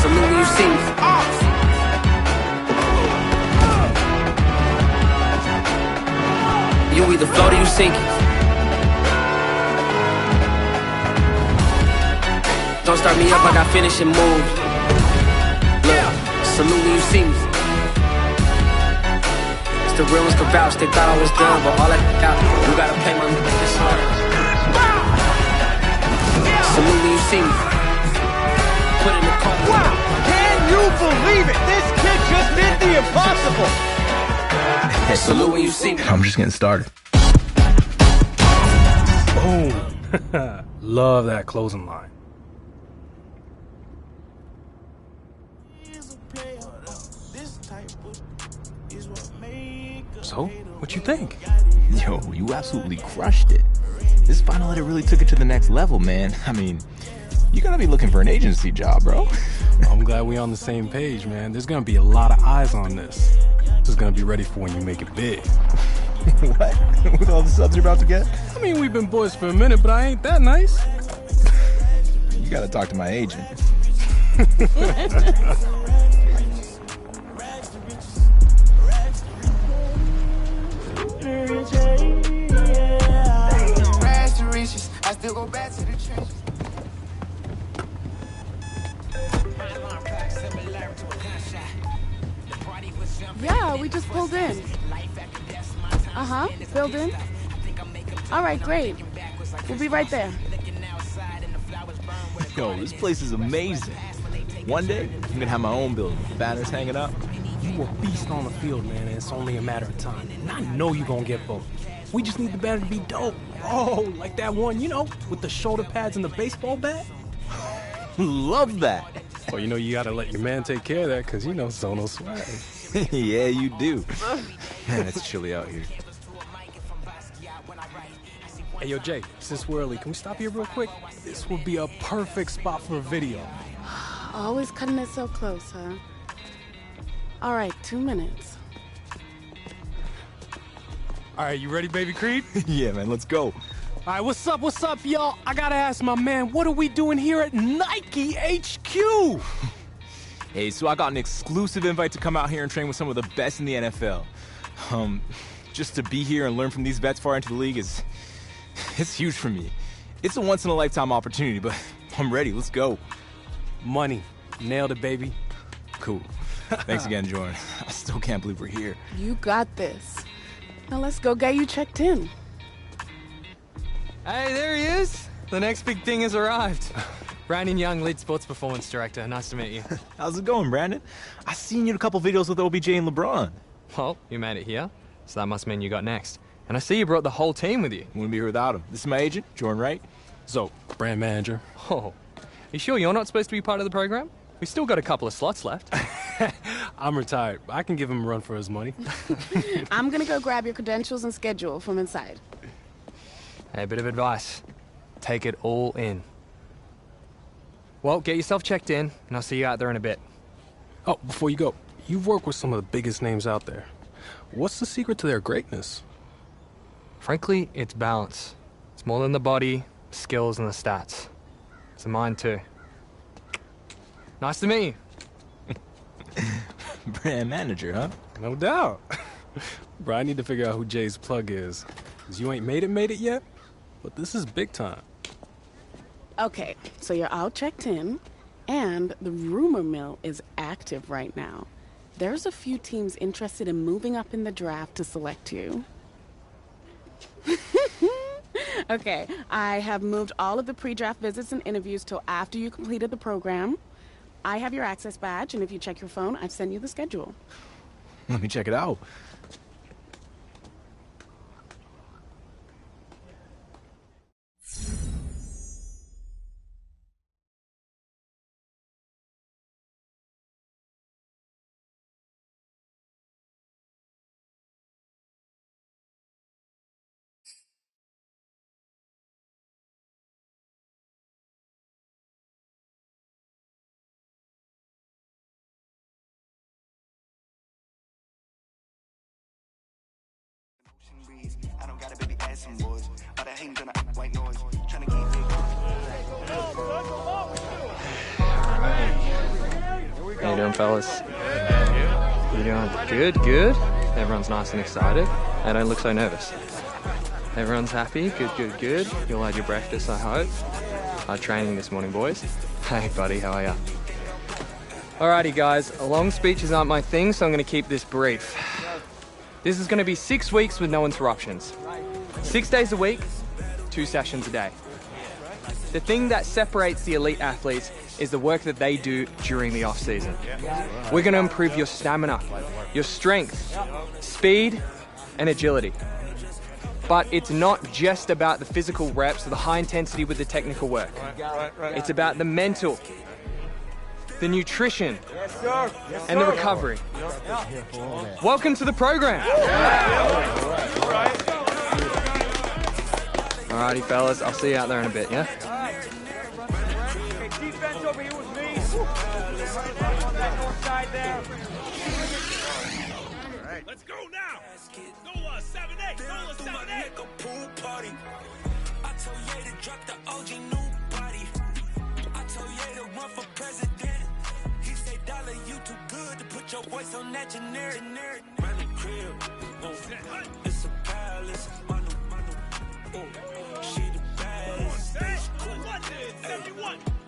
Salute when you see me. You either float or you sink it. Don't start me up, I got finishing moves. Look, salute when you see me. It's the real ones can vouch, they thought I was done, but all I got, you gotta play my music song. Salute when you see me. Put in the car. Wow! Can you believe it? This kid just did the impossible! Salute when you see me. I'm just getting started. Boom. Love that closing line. So, what you think? Yo, you absolutely crushed it. This final edit really took it to the next level, man. I mean, you gotta be looking for an agency job, bro. I'm glad we on the same page, man. There's gonna be a lot of eyes on this. This is gonna be ready for when you make it big. What? With all the subs you're about to get? I mean, we've been boys for a minute, but I ain't that nice. You gotta talk to my agent. I still go back to the trenches. Yeah, we just pulled in. Filled in. All right, great. We'll be right there. Yo, this place is amazing. One day, I'm gonna have my own building with banners hanging up. You a beast on the field, man, and it's only a matter of time. And I know you're gonna get both. We just need the banner to be dope. Oh, like that one, you know, with the shoulder pads and the baseball bat. Love that. Well, you know, you gotta let your man take care of that, because, you know, Sono swag. Yeah, you do. Man, it's chilly out here. Hey, yo, Jay, since we're early, can we stop here real quick? This would be a perfect spot for a video. Always cutting it so close, huh? All right, 2 minutes. All right, you ready, baby Creed? Yeah, man, let's go. All right, what's up, y'all? I gotta ask my man, what are we doing here at Nike HQ? Hey, so I got an exclusive invite to come out here and train with some of the best in the NFL. Just to be here and learn from these vets far into the league it's huge for me. It's a once-in-a-lifetime opportunity, but I'm ready. Let's go. Money. Nailed it, baby. Cool. Thanks again, Jordan. I still can't believe we're here. You got this. Now let's go get you checked in. Hey, there he is. The next big thing has arrived. Brandon Young, lead sports performance director. Nice to meet you. How's it going, Brandon? I seen you in a couple videos with OBJ and LeBron. Well, you made it here, so that must mean you got next. And I see you brought the whole team with you. Wouldn't be here without him. This is my agent, Jordan Wright. So, brand manager. Oh, you sure you're not supposed to be part of the program? We still got a couple of slots left. I'm retired. I can give him a run for his money. I'm gonna go grab your credentials and schedule from inside. Hey, a bit of advice. Take it all in. Well, get yourself checked in, and I'll see you out there in a bit. Oh, before you go, you've worked with some of the biggest names out there. What's the secret to their greatness? Frankly, it's balance. It's more than the body, skills, and the stats. It's the mind, too. Nice to meet you. Brand manager, huh? No doubt. Bro, I need to figure out who Jay's plug is. Because you ain't made it yet, but this is big time. Okay, so you're all checked in, and the rumor mill is active right now. There's a few teams interested in moving up in the draft to select you. Okay, I have moved all of the pre-draft visits and interviews till after you completed the program. I have your access badge, and if you check your phone, I've sent you the schedule. Let me check it out. I don't got a baby ass some boys. All the that hating gonna act white noise. Trying to keep it. How you doing, fellas? You doing good, good? Everyone's nice and excited. They don't look so nervous. Everyone's happy, good, good, good. You all had your breakfast, I hope. Hard training this morning, boys. Hey, buddy, how are ya? Alrighty, guys, long speeches aren't my thing, so I'm gonna keep this brief. This is gonna be 6 weeks with no interruptions. 6 days a week, 2 sessions a day. The thing that separates the elite athletes is the work that they do during the off season. We're gonna improve your stamina, your strength, speed, and agility. But it's not just about the physical reps or the high intensity with the technical work. It's about the mental, the nutrition, and the recovery. Welcome to the program. Alrighty, fellas, I'll see you out there in a bit, yeah? Defense over here with me. Let's go now. Go 7-8. Go 7-8. Pool party. I told Ye to drop the OG new body. I told Ye to run for president. He said, "Dollar, you too good to put your voice on that generic." Run the crib. It's a palace. Manu. She the baddest. Stays cool.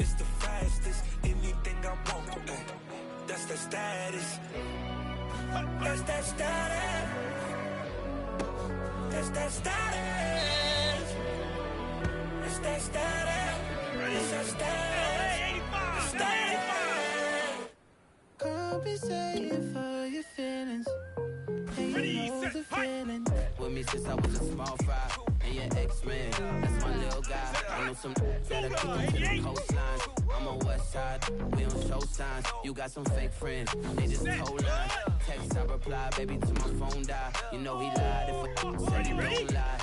It's the fastest. Anything I want. That's the status. That's that status. That's that status. It's that status. It's that status. Status. Compensating for your feelings. And you know the feeling. With me since I was a small fry. And your ex-man, that's my little guy. I know some that'll kick him to the coastline. I'm on West Side, we on show signs. You got some fake friends, they just told lines. Text, I reply, baby, to my phone die. You know he lied if I said he don't lie.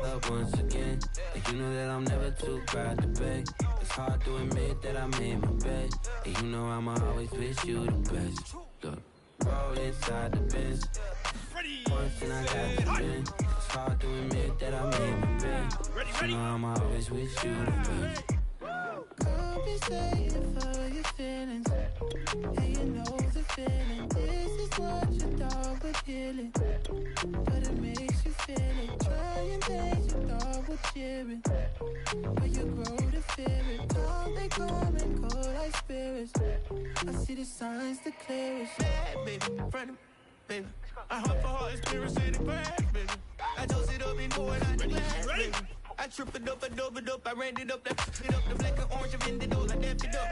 Up once again, and you know that I'm never too proud to beg. It's hard to admit that I made my bed. And you know I'ma always wish you the best. Look, roll inside the Benz. Once and I got the bin. It's hard to admit that I made my bed. You know I'ma always wish you the best. Compensating for your feelings. And you know the feeling. This is what you thought would heal it. But it makes you feel it. Trying things you thought would cheer it. But you grow to fear it. Calm, they calm and cold like spirits. I see the signs the clearest. Bad baby, front of baby. I heart for heart experience in the grass, baby. I toast it up and pour it out the glass, baby. I tripped it up, I dove it up, I ran it up, that it up, the black and orange, I bend it up, I dapped it up.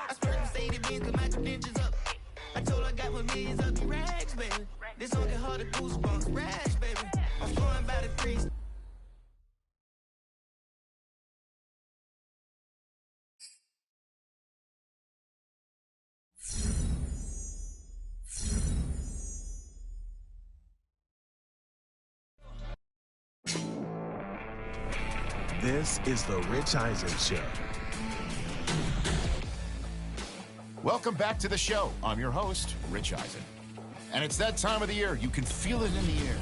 I spurred Mercedes Benz, cause my credentials up. I told her I got 1 millions of me rags, baby. This song get harder, goosebumps, rags, baby. I'm flying by the threes. This is the Rich Eisen Show. Welcome back to the show. I'm your host, Rich Eisen. And it's that time of the year. You can feel it in the air.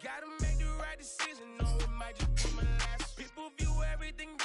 Gotta make the right decision, no, it might just be my last. People view everything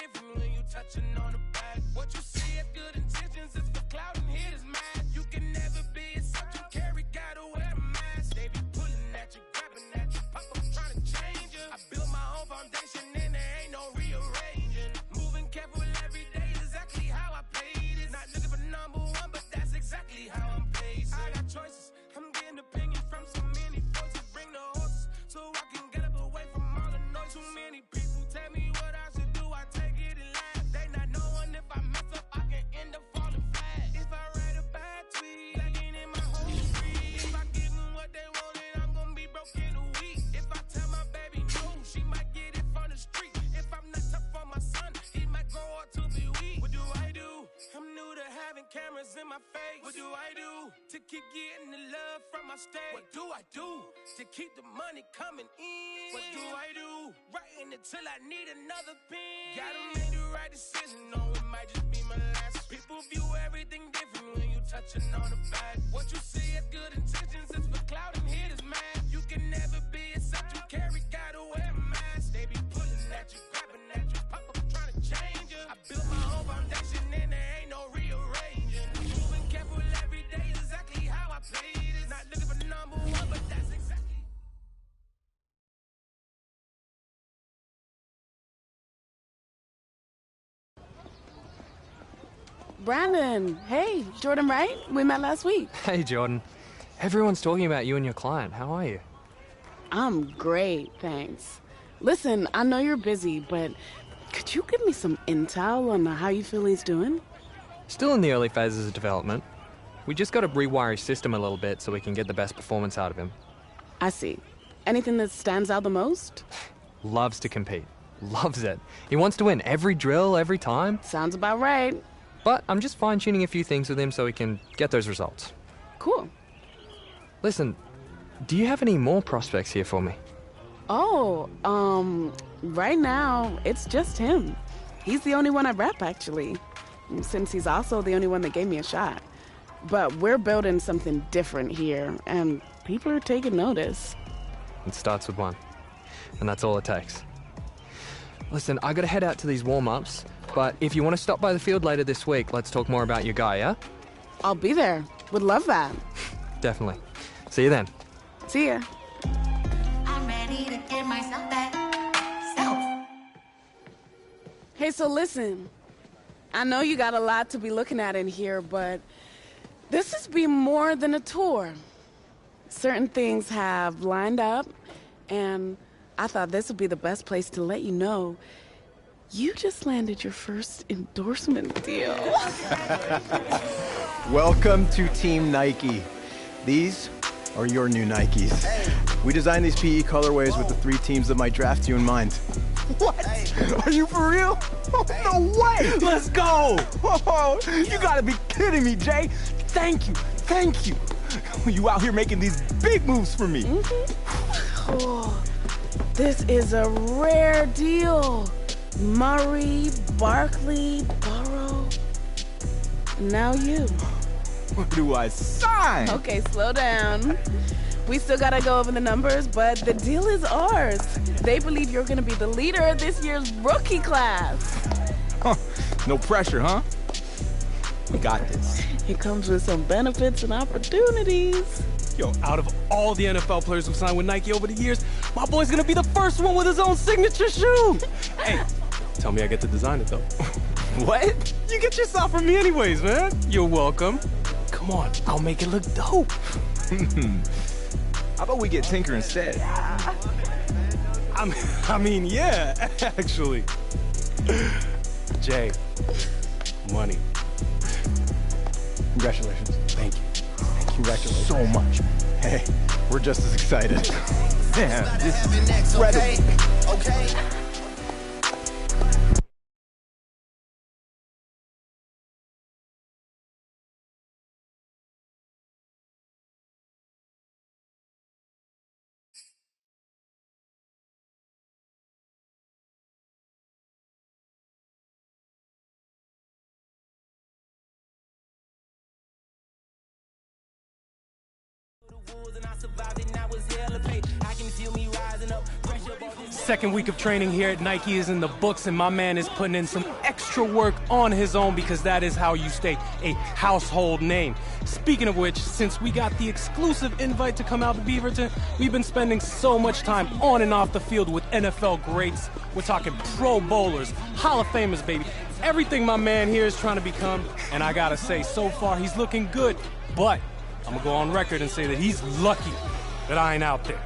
touching on the back. What you see as good intentions is for clout and hitters mad. You can never be except you carry, gotta wear a mask. They be pulling at you, grabbing at you, pop up trying to change you. I built my own foundation and there ain't no rearranging. Moving careful every day is exactly how I played it. Not looking for number one, but that's exactly how I'm paid. I got choices, I'm getting opinions from so many voices. Bring the horses so I can get up away from all the noise. Too many people tell me what I should do, I take it and laugh. They not knowing if I mess up, I can end up falling flat. If I write a bad tweet, I ain't in my whole street. If I give them what they wanted, I'm gonna be broke in a week. If I tell my baby no, she might get it from the street. If I'm not tough on my son, he might grow up to be weak. What do I do? I'm new to having cameras in my face. What do I do to keep getting the love from my state? What do I do to keep the money coming in? What do I do? Writing it till I need another pen. Gotta make the right decision, no, it might just be my last. People view everything different when you touching on the back. What you see as good intentions is for clout and hitters mad. You can never be except you carry, gotta wear a mask. They be pulling at you, grabbing at you, pop up trying to change you. I built my own foundation and there ain't no rearranging. Moving careful every day is exactly how I played it. Not looking for number one, but that's exactly. Brandon, hey, Jordan, right? We met last week. Hey, Jordan. Everyone's talking about you and your client. How are you? I'm great, thanks. Listen, I know you're busy, but could you give me some intel on how you feel he's doing? Still in the early phases of development. We just got to rewire his system a little bit so we can get the best performance out of him. I see. Anything that stands out the most? Loves to compete. Loves it. He wants to win every drill, every time. Sounds about right. But I'm just fine-tuning a few things with him so he can get those results. Cool. Listen, do you have any more prospects here for me? Oh, right now, it's just him. He's the only one I rep, actually, since he's also the only one that gave me a shot. But we're building something different here, and people are taking notice. It starts with one, and that's all it takes. Listen, I gotta head out to these warm-ups, but if you want to stop by the field later this week, let's talk more about your guy, yeah? I'll be there. Would love that. Definitely. See you then. See ya. I'm ready to give myself that self. Hey, so listen. I know you got a lot to be looking at in here, but this has been more than a tour. Certain things have lined up, and I thought this would be the best place to let you know you just landed your first endorsement deal. Welcome to Team Nike. These are your new Nikes. We designed these PE colorways with the 3 teams that might draft you in mind. What? Are you for real? No way! Let's go! Oh, you gotta be kidding me, Jay. Thank you, thank you. You out here making these big moves for me. Oh, this is a rare deal. Murray, Barkley, Burrow. Now you. Where do I sign? Okay, slow down. We still gotta go over the numbers, but the deal is ours. They believe you're gonna be the leader of this year's rookie class. Huh. No pressure, huh? We got this. It comes with some benefits and opportunities. Yo, out of all the NFL players who signed with Nike over the years, my boy's gonna be the first one with his own signature shoe. Hey, tell me I get to design it, though. What? You get your stuff from me anyways, man. You're welcome. Come on, I'll make it look dope. How about we get Tinker instead? I mean, yeah, actually. Jay, money. Congratulations. Thank you. Congratulations. So much. Hey, we're just as excited. Damn, this is incredible. Okay. Second week of training here at Nike is in the books, and my man is putting in some extra work on his own because that is how you stay a household name. Speaking of which, since we got the exclusive invite to come out to Beaverton, we've been spending so much time on and off the field with NFL greats. We're talking Pro Bowlers, Hall of Famers, baby. Everything my man here is trying to become, and I gotta say, so far he's looking good, but I'm gonna go on record and say that he's lucky that I ain't out there.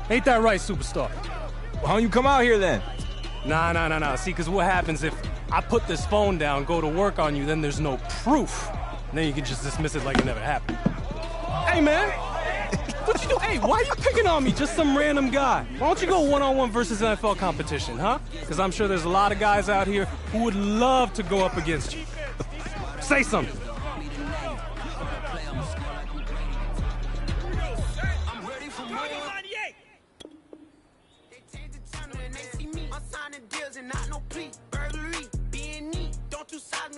Ain't that right, superstar? Why don't you come out here then? Nah. See, because what happens if I put this phone down, go to work on you, then there's no proof. And then you can just dismiss it like it never happened. Hey, man. What you do? Hey, why are you picking on me? Just some random guy. Why don't you go one-on-one versus NFL competition, huh? Because I'm sure there's a lot of guys out here who would love to go up against you. Say something.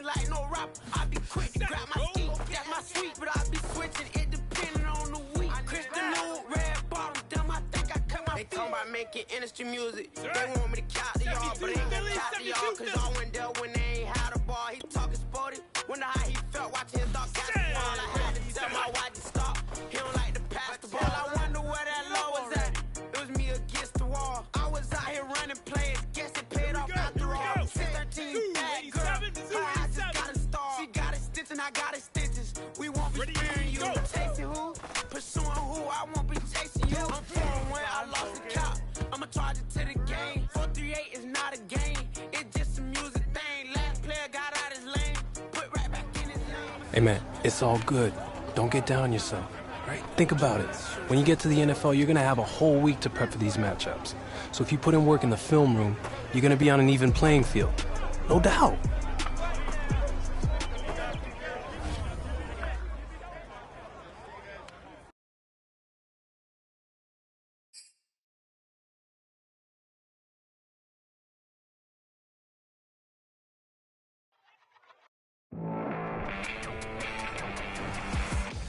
Like no rapper, I be quick to grab my ski. That's my sweet, but I be switching it depending on the week. Crystal nude, red bottom, damn, I think I cut my feet. They talking about making industry music. They want me to count to y'all, but ain't gonna count to y'all. Cause I went there when they ain't had a ball. He talking sporty. Wonder how he felt watching his dog got the ball. I had to tell my wife to stop. He don't like to pass the ball. I wonder where that law was at. It was me against the wall. I was out here running plays. Guess it paid off after all. 613, bad girl. And I got extensions. We won't be fearing you. Chasing who? Pursuing who? I won't be chasing you. I'm feeling when I lost the count. I'ma charge it to the game. 438 is not a game. It's just a music thing. Last player got out his lane. Put right back in his lane. Hey, man, it's all good. Don't get down on yourself, right? Think about it. When you get to the NFL, you're going to have a whole week to prep for these matchups. So if you put in work in the film room, you're going to be on an even playing field. No doubt.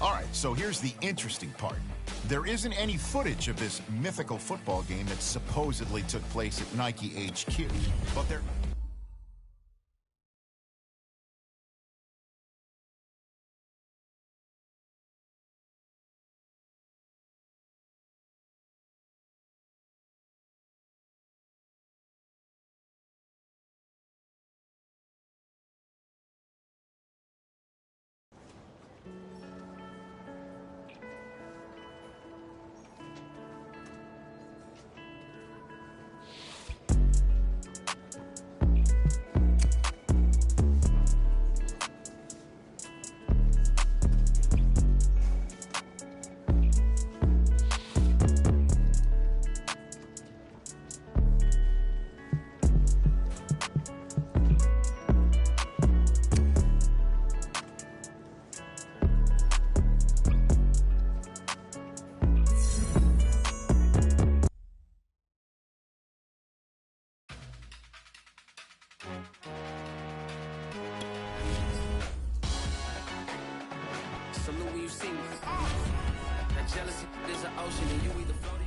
All right, so here's the interesting part. There isn't any footage of this mythical football game that supposedly took place at Nike HQ, but there... Salute when you see me. That jealousy is an ocean and you either floating.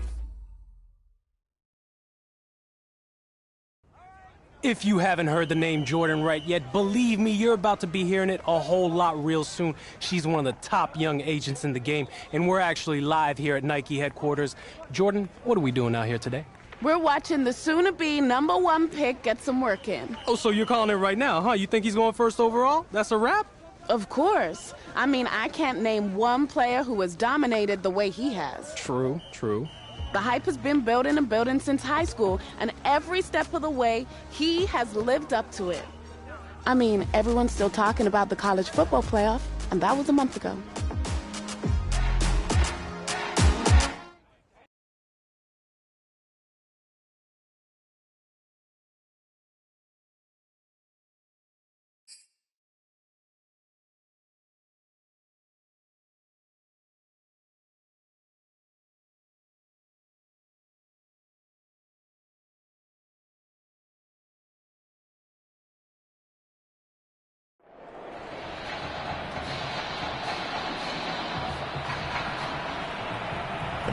If you haven't heard the name Jordan Wright yet, believe me, you're about to be hearing it a whole lot real soon. She's one of the top young agents in the game, and we're actually live here at Nike headquarters. Jordan, what are we doing out here today? We're watching the soon-to-be #1 pick get some work in. Oh, so you're calling it right now, huh? You think he's going first overall? That's a wrap? Of course. I mean, I can't name one player who has dominated the way he has. True. The hype has been building and building since high school, and every step of the way, he has lived up to it. I mean, everyone's still talking about the college football playoff, and that was a month ago.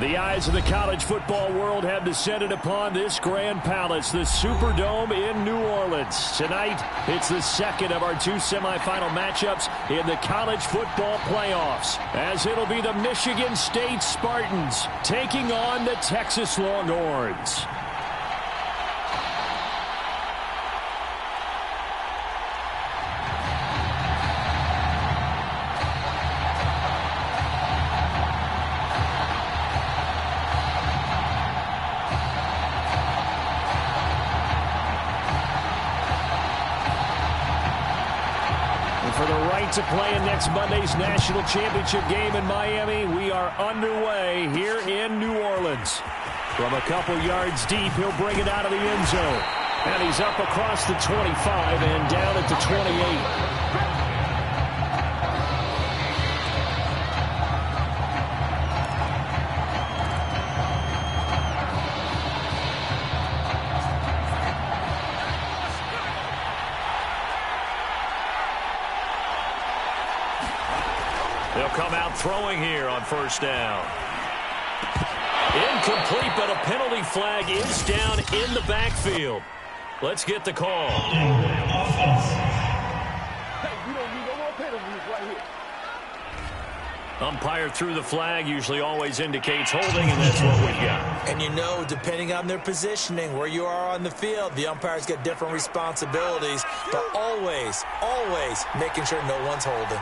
The eyes of the college football world have descended upon this grand palace, the Superdome in New Orleans. Tonight, it's the second of our two semifinal matchups in the college football playoffs, as it'll be the Michigan State Spartans taking on the Texas Longhorns. To play in next Monday's national championship game in Miami, we are underway here in New Orleans. From a couple yards deep, he'll bring it out of the end zone. And he's up across the 25 and down at the 28. They'll come out throwing here on first down. Incomplete, but a penalty flag is down in the backfield. Let's get the call. Hey, we don't need no more penalties right here. Umpire threw the flag, usually always indicates holding, and that's what we've got. And you know, depending on their positioning, where you are on the field, the umpires get different responsibilities, but always, always making sure no one's holding.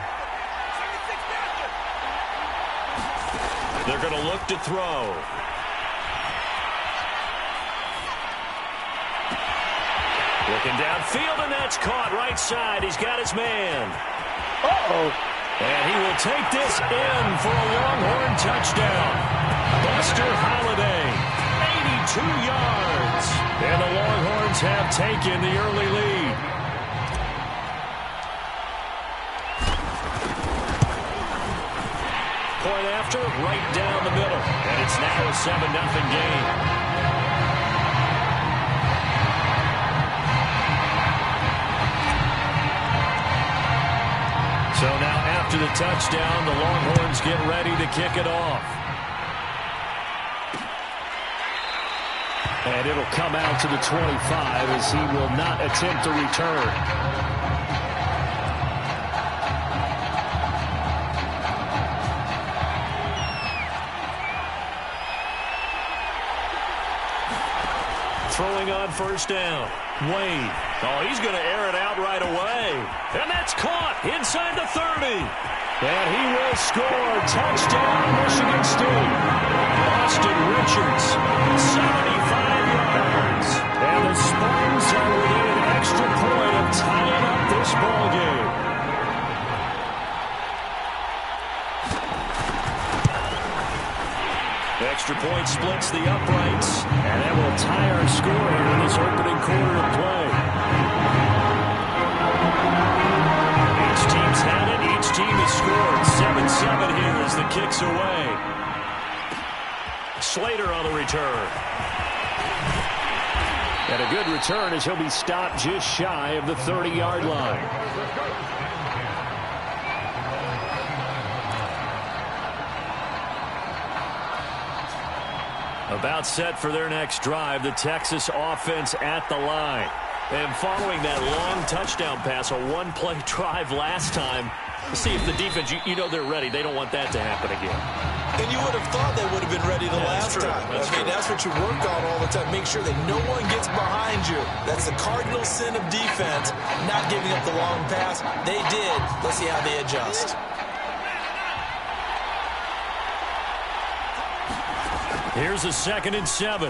They're going to look to throw. Looking downfield, and that's caught right side. He's got his man. Uh-oh. And he will take this in for a Longhorn touchdown. Buster Holiday, 82 yards. And the Longhorns have taken the early lead. Point after, right down the middle. And it's now a 7-0 game. So now after the touchdown, the Longhorns get ready to kick it off. And it'll come out to the 25 as he will not attempt to return. Throwing on first down. Wade. Oh, he's going to air it out right away. And that's caught inside the 30. And he will score. Touchdown, Michigan State. Austin Richards, 75 yards. And the Spartans are within an extra point of tying up this ballgame. Extra point splits the uprights, and that will tie our score here in this opening quarter of play. Each team's had it. Each team has scored. 7-7 here as the kick's away. Slater on the return. And a good return as he'll be stopped just shy of the 30-yard line. About set for their next drive, the Texas offense at the line. And following that long touchdown pass, a one-play drive last time, see if the defense, you know they're ready. They don't want that to happen again. And you would have thought they would have been ready the last time. That's what you work on all the time. Make sure that no one gets behind you. That's the cardinal sin of defense, not giving up the long pass. They did. Let's see how they adjust. Here's a 2nd and 7.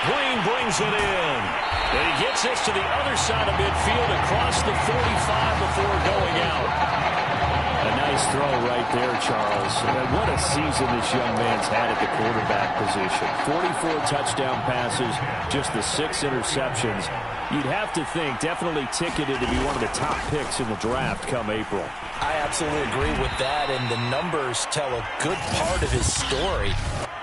Green brings it in. And he gets this to the other side of midfield across the 45 before going out. A nice throw right there, Charles. And what a season this young man's had at the quarterback position. 44 touchdown passes, just the 6 interceptions. You'd have to think definitely ticketed to be one of the top picks in the draft come April. I absolutely agree with that, and the numbers tell a good part of his story,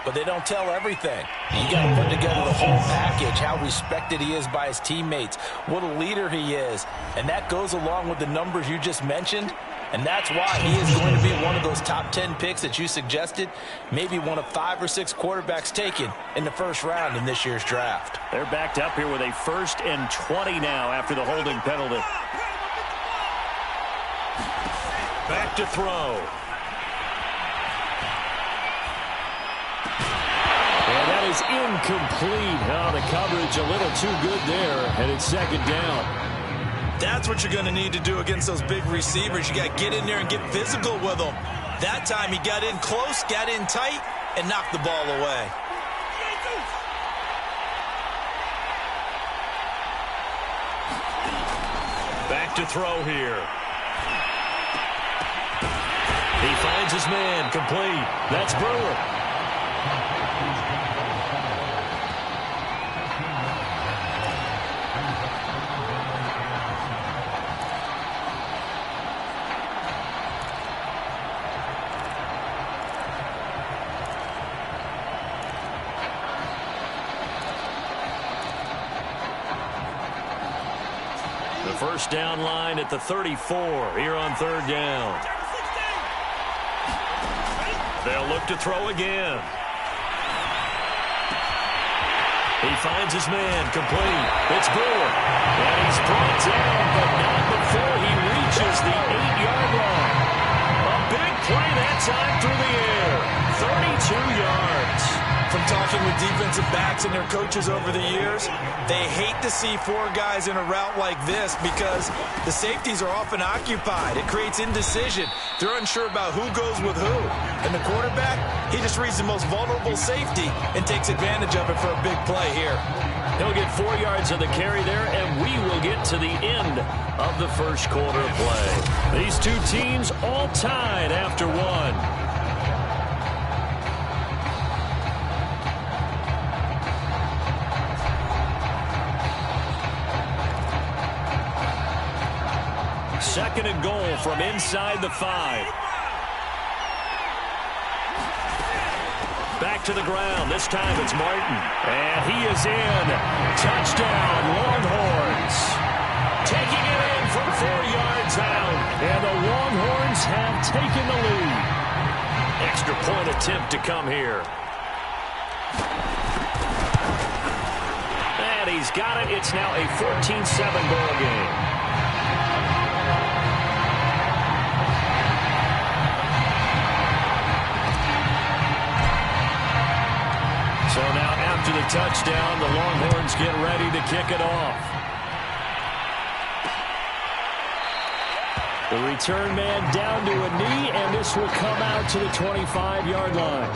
but they don't tell everything. You got to put together the whole package, how respected he is by his teammates, what a leader he is, and that goes along with the numbers you just mentioned. And that's why he is going to be one of those top 10 picks that you suggested, maybe one of 5 or 6 quarterbacks taken in the first round in this year's draft. They're backed up here with a 1st and 20 now after the holding penalty. Back to throw. And that is incomplete. Oh, the coverage a little too good there, and it's 2nd down. That's what you're going to need to do against those big receivers. You got to get in there and get physical with them. That time he got in close, got in tight, and knocked the ball away. Back to throw here. He finds his man, complete. That's Brewer. First down line at the 34 here on 3rd down. They'll look to throw again. He finds his man, complete. It's Brewer. And he's brought down, but not before he reaches the 8-yard line. A big play that time through the air. 32 yards. From talking with defensive backs and their coaches over the years, they hate to see 4 guys in a route like this because the safeties are often occupied. It creates indecision. They're unsure about who goes with who. And the quarterback, he just reads the most vulnerable safety and takes advantage of it for a big play here. He'll get 4 yards on the carry there, and we will get to the end of the first quarter of play. These two teams all tied after 1. Second and goal from inside the 5. Back to the ground. This time it's Martin. And he is in. Touchdown, Longhorns. Taking it in from 4 yards out. And the Longhorns have taken the lead. Extra point attempt to come here. And he's got it. It's now a 14-7 ball game. So now after the touchdown, the Longhorns get ready to kick it off. The return man down to a knee, and this will come out to the 25-yard line.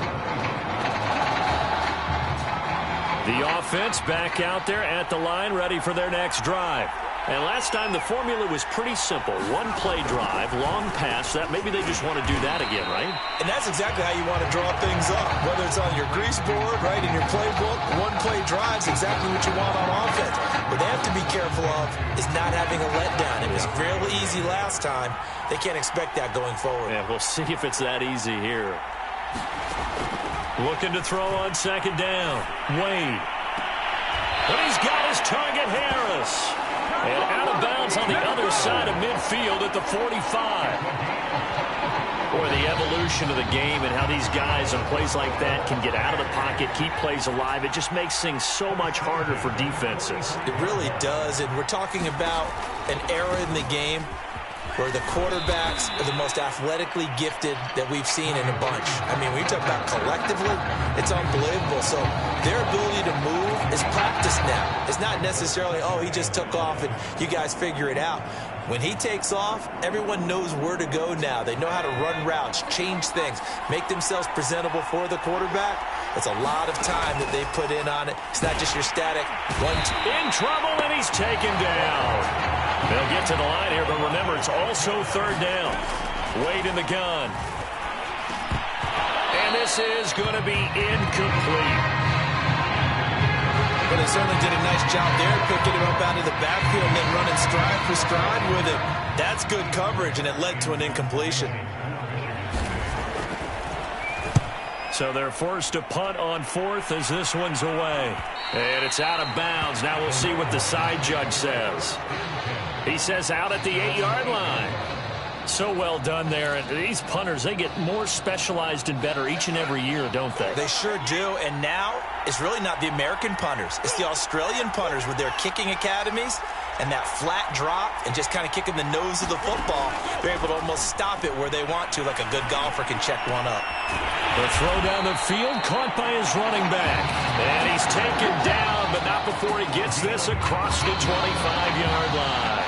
The offense back out there at the line, ready for their next drive. And last time the formula was pretty simple. 1-play drive, long pass. That maybe they just want to do that again, right? And that's exactly how you want to draw things up. Whether it's on your grease board, right, in your playbook, 1-play drive is exactly what you want on offense. What they have to be careful of is not having a letdown. It was fairly easy last time. They can't expect that going forward. Yeah, we'll see if it's that easy here. Looking to throw on 2nd down. Wade. But he's got his target, Harris. And out of bounds on the other side of midfield at the 45. Boy, the evolution of the game and how these guys on plays like that can get out of the pocket, keep plays alive. It just makes things so much harder for defenses. It really does, and we're talking about an era in the game where the quarterbacks are the most athletically gifted that we've seen in a bunch. I mean, when you talk about collectively, it's unbelievable. So their ability to move is practiced now. It's not necessarily, oh, he just took off and you guys figure it out. When he takes off, everyone knows where to go now. They know how to run routes, change things, make themselves presentable for the quarterback. It's a lot of time that they put in on it. It's not just your static one. In trouble, and he's taken down. They'll get to the line here, but remember, it's also 3rd down. Wade in the gun. And this is going to be incomplete. But they certainly did a nice job there, picking him up out of the backfield and then running stride for stride with it. That's good coverage, and it led to an incompletion. So they're forced to punt on 4th as this one's away. And it's out of bounds. Now we'll see what the side judge says. He says out at the 8-yard line. So well done there. And these punters, they get more specialized and better each and every year, don't they? They sure do. And now it's really not the American punters. It's the Australian punters with their kicking academies and that flat drop and just kind of kicking the nose of the football. They're able to almost stop it where they want to, like a good golfer can check one up. The throw down the field, caught by his running back. And he's taken down, but not before he gets this across the 25-yard line.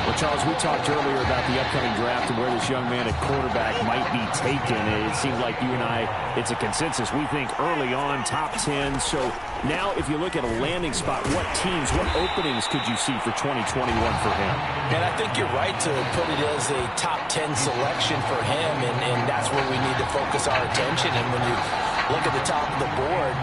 Well, Charles, we talked earlier about the upcoming draft and where this young man at quarterback might be taken. It seems like you and I, it's a consensus. We think early on, top 10. So now if you look at a landing spot, what teams, what openings could you see for 2021 for him? And I think you're right to put it as a top 10 selection for him, and that's where we need to focus our attention. And when you look at the top of the board,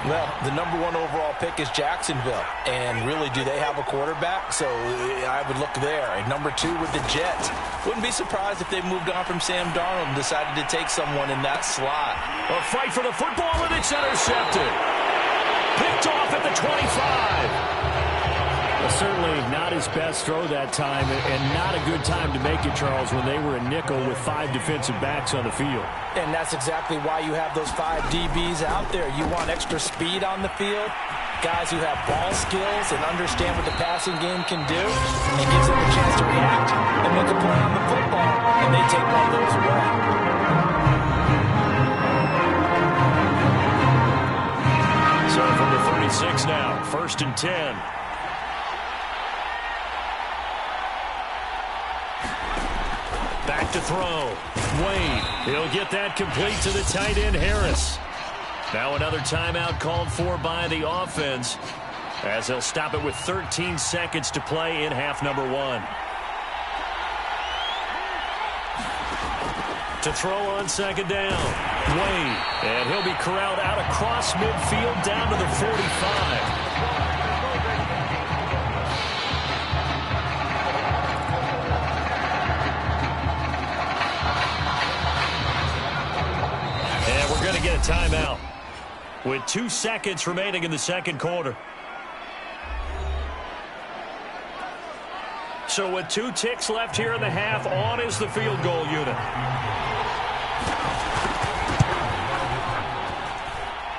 well, the number 1 overall pick is Jacksonville. And really, do they have a quarterback? So I would look there. And number 2 with the Jets. Wouldn't be surprised if they moved on from Sam Darnold and decided to take someone in that slot. A fight for the football, and it's intercepted. Picked off at the 25. Well, certainly not his best throw that time, and not a good time to make it, Charles, when they were a nickel with 5 defensive backs on the field. And that's exactly why you have those 5 DBs out there. You want extra speed on the field, guys who have ball skills and understand what the passing game can do, and gives them a chance to react and make a play on the football, and they take one of those away. So from the 36 now, 1st and 10. Back to throw. Wade. He'll get that complete to the tight end, Harris. Now another timeout called for by the offense, as they'll stop it with 13 seconds to play in half number 1. To throw on 2nd down. Wade. And he'll be corralled out across midfield down to the 45. Going to get a timeout with 2 seconds remaining in the 2nd quarter. So with 2 ticks left here in the half, on is the field goal unit.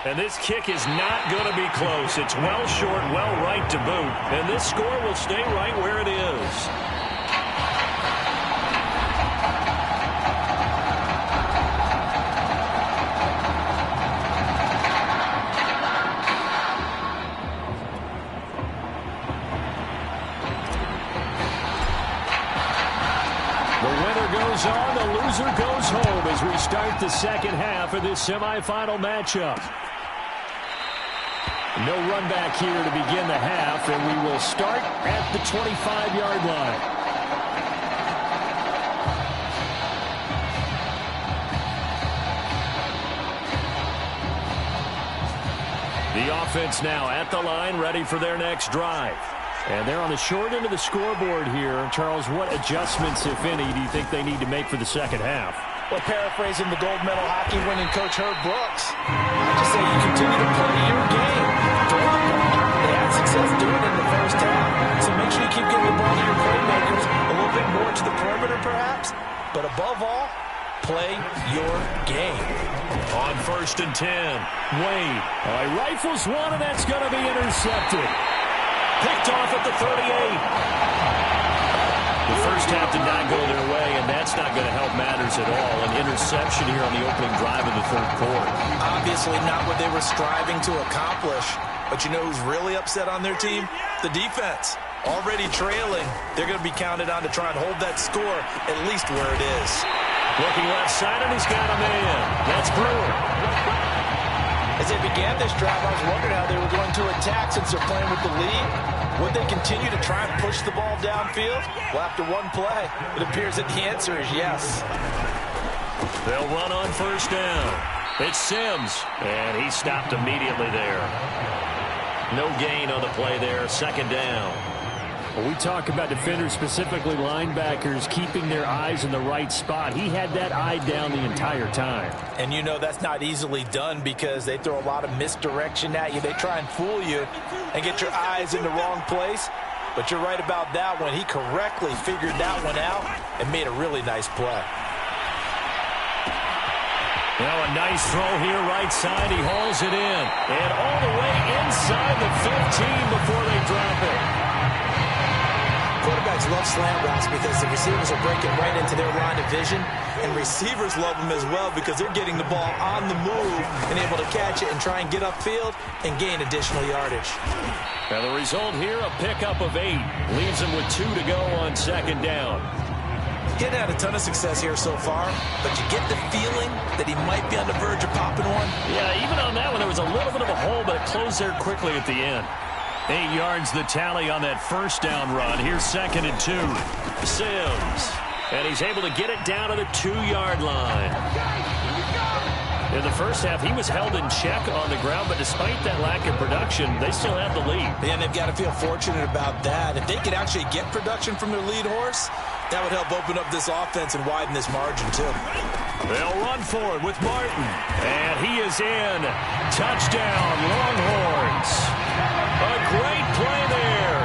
And this kick is not going to be close. It's well short, well right to boot. And this score will stay right where it is. On, the loser goes home as we start the 2nd half of this semifinal matchup. No run back here to begin the half, and we will start at the 25-yard line. The offense now at the line, ready for their next drive. And they're on the short end of the scoreboard here. Charles, what adjustments, if any, do you think they need to make for the 2nd half? Well, paraphrasing the gold medal hockey winning coach Herb Brooks, I just say you continue to play your game. Throw the ball. They had success doing it in the 1st half. So make sure you keep getting the ball to your playmakers, a little bit more to the perimeter perhaps. But above all, play your game. On 1st and 10, Wade. He rifles one, and that's going to be intercepted. Picked off at the 38. The 1st half did not go their way, and that's not going to help matters at all. An interception here on the opening drive of the 3rd quarter. Obviously not what they were striving to accomplish. But you know who's really upset on their team? The defense. Already trailing. They're going to be counted on to try and hold that score at least where it is. Looking left side, and he's got a man. That's Brewer. As they began this drive, I was wondering how they were going to attack since they're playing with the lead. Would they continue to try and push the ball downfield? Well, after one play, it appears that the answer is yes. They'll run on 1st down. It's Sims, and he stopped immediately there. No gain on the play there, 2nd down. Well, we talk about defenders, specifically linebackers, keeping their eyes in the right spot. He had that eye down the entire time. And you know that's not easily done because they throw a lot of misdirection at you. They try and fool you and get your eyes in the wrong place. But you're right about that one. He correctly figured that one out and made a really nice play. Now a nice throw here right side. He hauls it in. And all the way inside the 15 before they drop it. Quarterbacks love slant routes because the receivers are breaking right into their line of vision. And receivers love them as well because they're getting the ball on the move and able to catch it and try and get upfield and gain additional yardage. And the result here, a pickup of 8. Leaves him with 2 to go on second down. He hadn't had a ton of success here so far, but you get the feeling that he might be on the verge of popping one. Yeah, even on that one, there was a little bit of a hole, but it closed there quickly at the end. 8 yards the tally on that first down run. Here's 2nd and 2. Sims. And he's able to get it down to the 2-yard line. In the first half, he was held in check on the ground, but despite that lack of production, they still have the lead. And they've got to feel fortunate about that. If they could actually get production from their lead horse, that would help open up this offense and widen this margin, too. They'll run for it with Martin. And he is in. Touchdown, Longhorns. A great play there.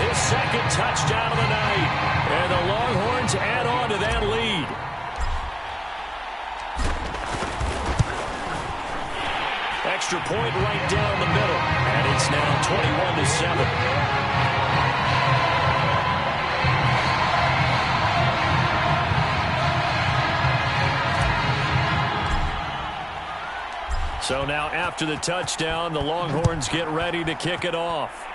His 2nd touchdown of the night. And the Longhorns add on to that lead. Extra point right down the middle. And it's now 21-7. So now after the touchdown, the Longhorns get ready to kick it off.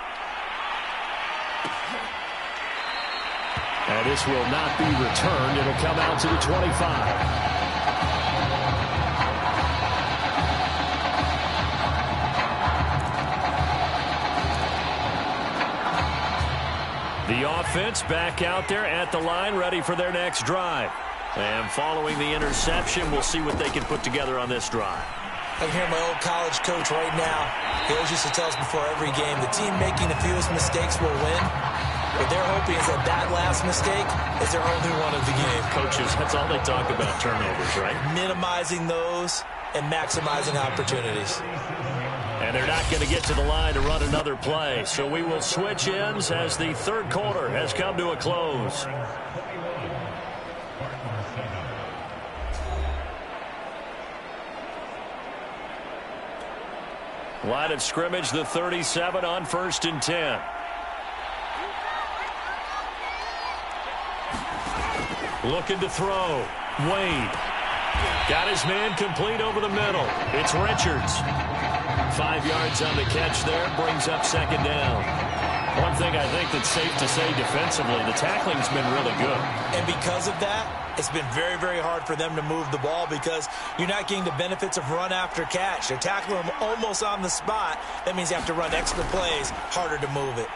And this will not be returned. It'll come out to the 25. The offense back out there at the line, ready for their next drive. And following the interception, we'll see what they can put together on this drive. I can hear my old college coach right now. He always used to tell us before every game, the team making the fewest mistakes will win. What they're hoping is that that last mistake is their only one of the game. Coaches, that's all they talk about, turnovers, right? Minimizing those and maximizing opportunities. And they're not going to get to the line to run another play. So we will switch ends as the third quarter has come to a close. Line of scrimmage, the 37 on 1st and 10. Looking to throw. Wade. Got his man complete over the middle. It's Richards. 5 yards on the catch there. Brings up 2nd down. One thing I think that's safe to say defensively, the tackling's been really good. And because of that, it's been very, very hard for them to move the ball because you're not getting the benefits of run after catch. They're tackling them almost on the spot. That means you have to run extra plays, harder to move it.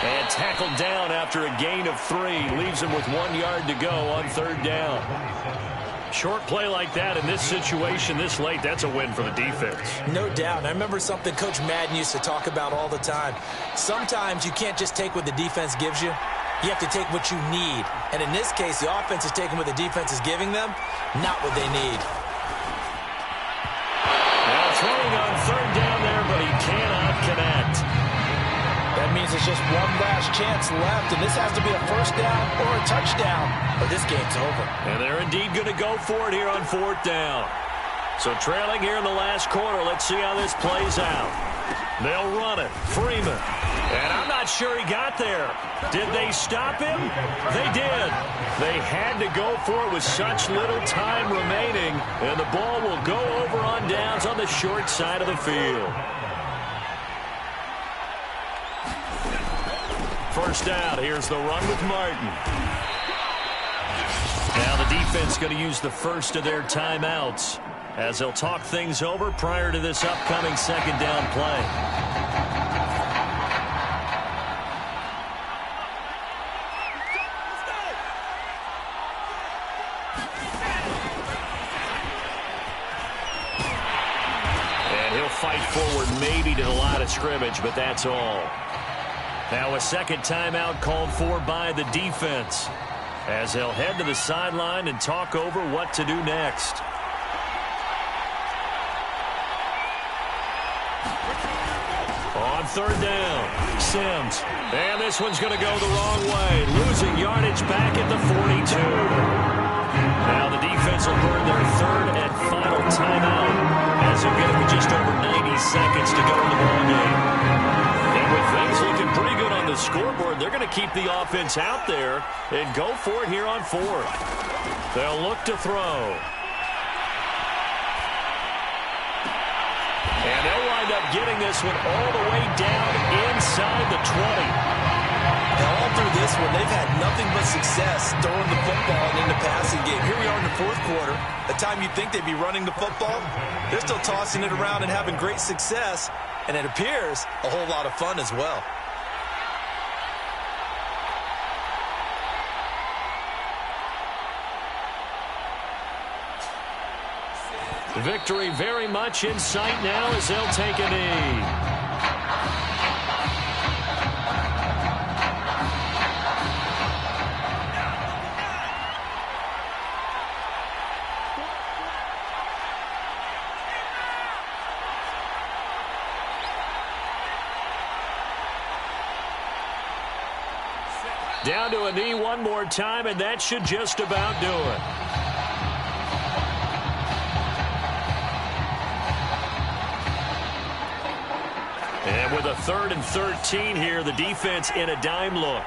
And tackled down after a gain of 3. Leaves him with 1 yard to go on 3rd down. Short play like that in this situation this late, that's a win for the defense. No doubt. And I remember something Coach Madden used to talk about all the time. Sometimes you can't just take what the defense gives you. You have to take what you need. And in this case, the offense is taking what the defense is giving them, not what they need. Now throwing on 3rd down there, but he cannot connect. That means it's just one last chance left, and this has to be a 1st down or a touchdown, or this game's over. And they're indeed going to go for it here on 4th down. So trailing here in the last quarter, let's see how this plays out. They'll run it. Freeman. And I'm not sure he got there. Did they stop him? They did. They had to go for it with such little time remaining, and the ball will go over on downs on the short side of the field. 1st down. Here's the run with Martin. Now the defense going to use the first of their timeouts as they'll talk things over prior to this upcoming 2nd down play. And he'll fight forward maybe to the line of scrimmage, but that's all. Now a 2nd timeout called for by the defense as they'll head to the sideline and talk over what to do next. On third down, Sims. And this one's going to go the wrong way. Losing yardage back at the 42. Now the defense will burn their third and final timeout as they're getting with just over 90 seconds to go in the ballgame. And with things looking pretty good on the scoreboard, they're going to keep the offense out there and go for it here on fourth. They'll look to throw. And they'll wind up getting this one all the way down inside the 20. Now, all through this one, they've had nothing but success throwing the football and in the passing game. Here we are in the fourth quarter. The time you'd think they'd be running the football, they're still tossing it around and having great success. And it appears a whole lot of fun as well. Victory very much in sight now as they'll take a knee. Down to a knee one more time, and that should just about do it. And with a 3rd and 13 here, the defense in a dime look.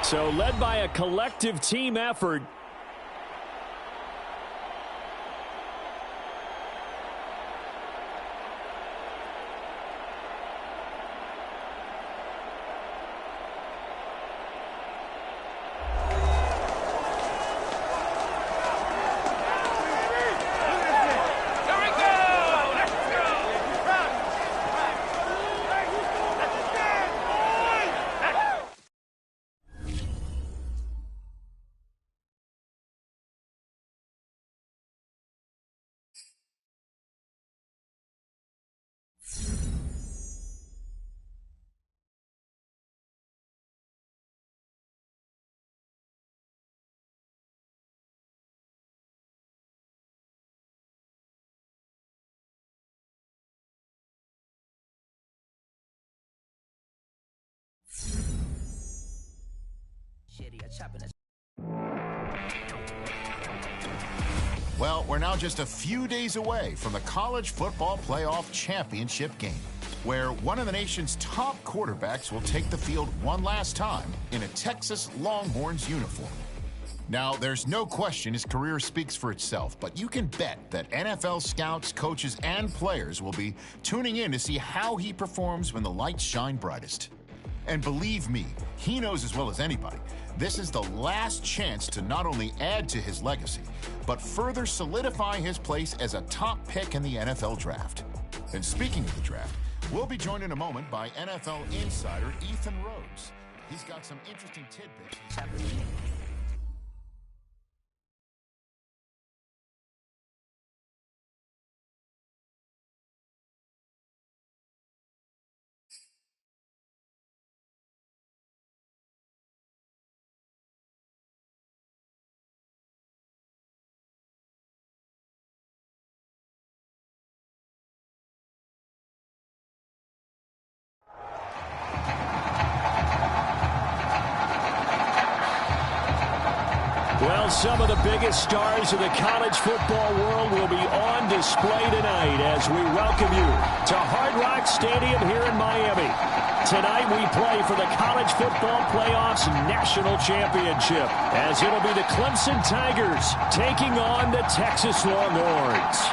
So led by a collective team effort. Well, we're now just a few days away from the College Football Playoff Championship game, where one of the nation's top quarterbacks will take the field one last time in a Texas Longhorns uniform. Now, there's no question his career speaks for itself, but you can bet that NFL scouts, coaches, and players will be tuning in to see how he performs when the lights shine brightest. And believe me, he knows as well as anybody, this is the last chance to not only add to his legacy, but further solidify his place as a top pick in the NFL draft. And speaking of the draft, we'll be joined in a moment by NFL insider Ethan Rhodes. He's got some interesting tidbits. Well, some of the biggest stars of the college football world will be on display tonight as we welcome you to Hard Rock Stadium here in Miami. Tonight we play for the College Football Playoffs National Championship as it'll be the Clemson Tigers taking on the Texas Longhorns.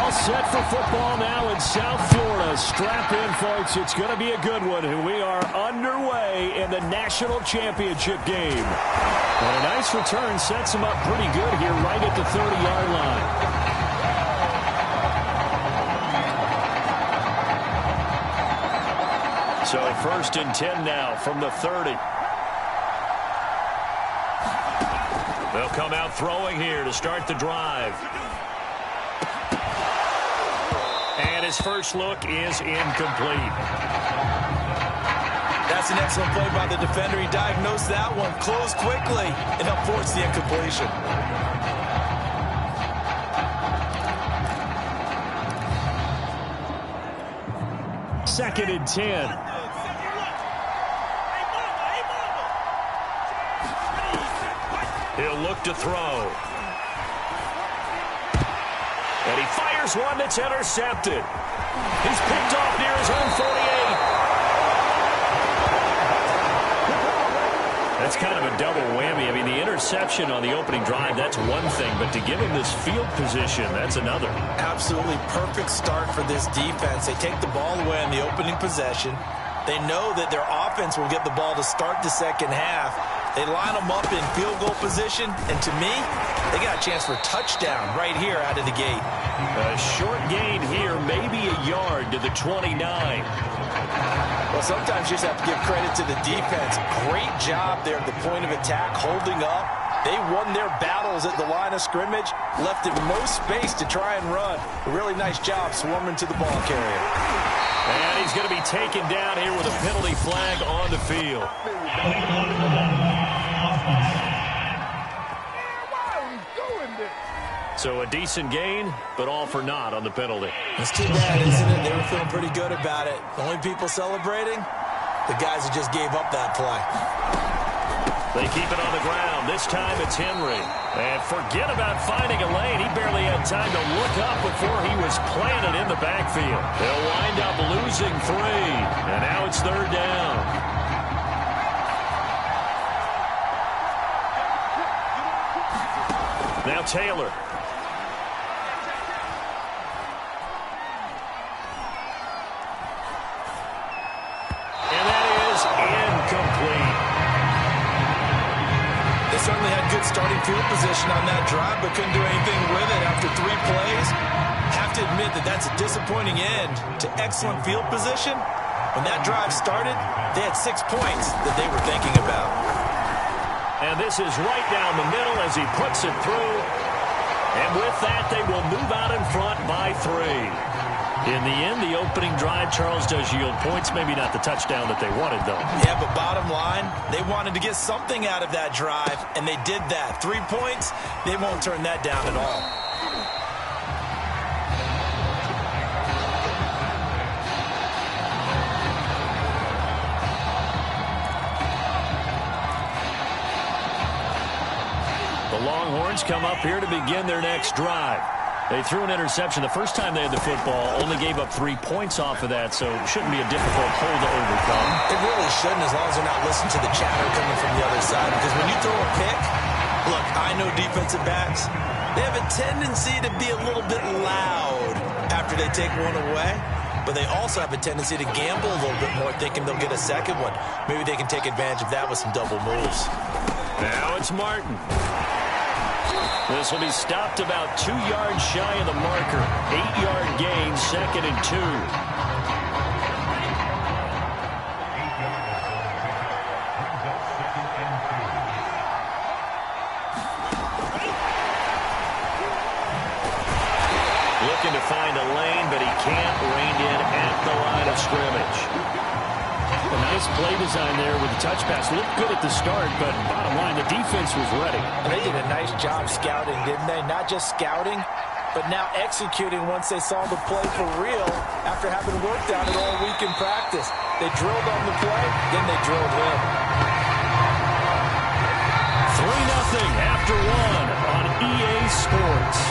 all set for football now in South Florida. Strap in, folks. It's going to be a good one. We are underway in the national championship game. And a nice return sets them up pretty good here right at the 30-yard line. So 1st and 10 now from the 30. They'll come out throwing here to start the drive. And his first look is incomplete. That's an excellent play by the defender. He diagnosed that one, closed quickly, and forced the incompletion. Second and 10. He'll look to throw. And he fires one that's intercepted. He's picked off near his own 48. That's kind of a double whammy. I mean, the interception on the opening drive, that's one thing. But to give him this field position, that's another. Absolutely perfect start for this defense. They take the ball away on the opening possession. They know that their offense will get the ball to start the second half. They line them up in field goal position, and to me, they got a chance for a touchdown right here out of the gate. A short gain here, maybe a yard to the 29. Well, sometimes you just have to give credit to the defense. Great job there at the point of attack, holding up. They won their battles at the line of scrimmage, left them no space to try and run. A really nice job swarming to the ball carrier. And he's going to be taken down here with a penalty flag on the field. So a decent gain, but all for naught on the penalty. It's too bad, isn't it? They were feeling pretty good about it. The only people celebrating, the guys who just gave up that play. They keep it on the ground. This time it's Henry. And forget about finding a lane. He barely had time to look up before he was planted in the backfield. They'll wind up losing 3. And now it's 3rd down. Now Taylor. And that is incomplete. They certainly had good starting field position on that drive, but couldn't do anything with it after 3 plays. Have to admit that that's a disappointing end to excellent field position. When that drive started, they had 6 points that they were thinking about. And this is right down the middle as he puts it through. And with that, they will move out in front by 3. In the end, the opening drive, Charles, does yield points. Maybe not the touchdown that they wanted, though. Yeah, but bottom line, they wanted to get something out of that drive, and they did that. 3 points, they won't turn that down at all. The Longhorns come up here to begin their next drive. They threw an interception the first time they had the football, only gave up 3 points off of that, so it shouldn't be a difficult hole to overcome. It really shouldn't, as long as they're not listening to the chatter coming from the other side, because when you throw a pick, look, I know defensive backs, they have a tendency to be a little bit loud after they take one away, but they also have a tendency to gamble a little bit more, thinking they'll get a second one. Maybe they can take advantage of that with some double moves. Now it's Martin. This will be stopped about 2 yards shy of the marker. 8-yard gain, 2nd and 2. Looking to find a lane, but he can't rein in at the line of scrimmage. A nice play design there with the touch pass. Looked good at the start, but bottom line, the defense was ready. And they did a nice job scouting, didn't they? Not just scouting, but now executing once they saw the play for real after having worked on it all week in practice. They drilled on the play, then they drilled him. 3-0 after 1 on EA Sports.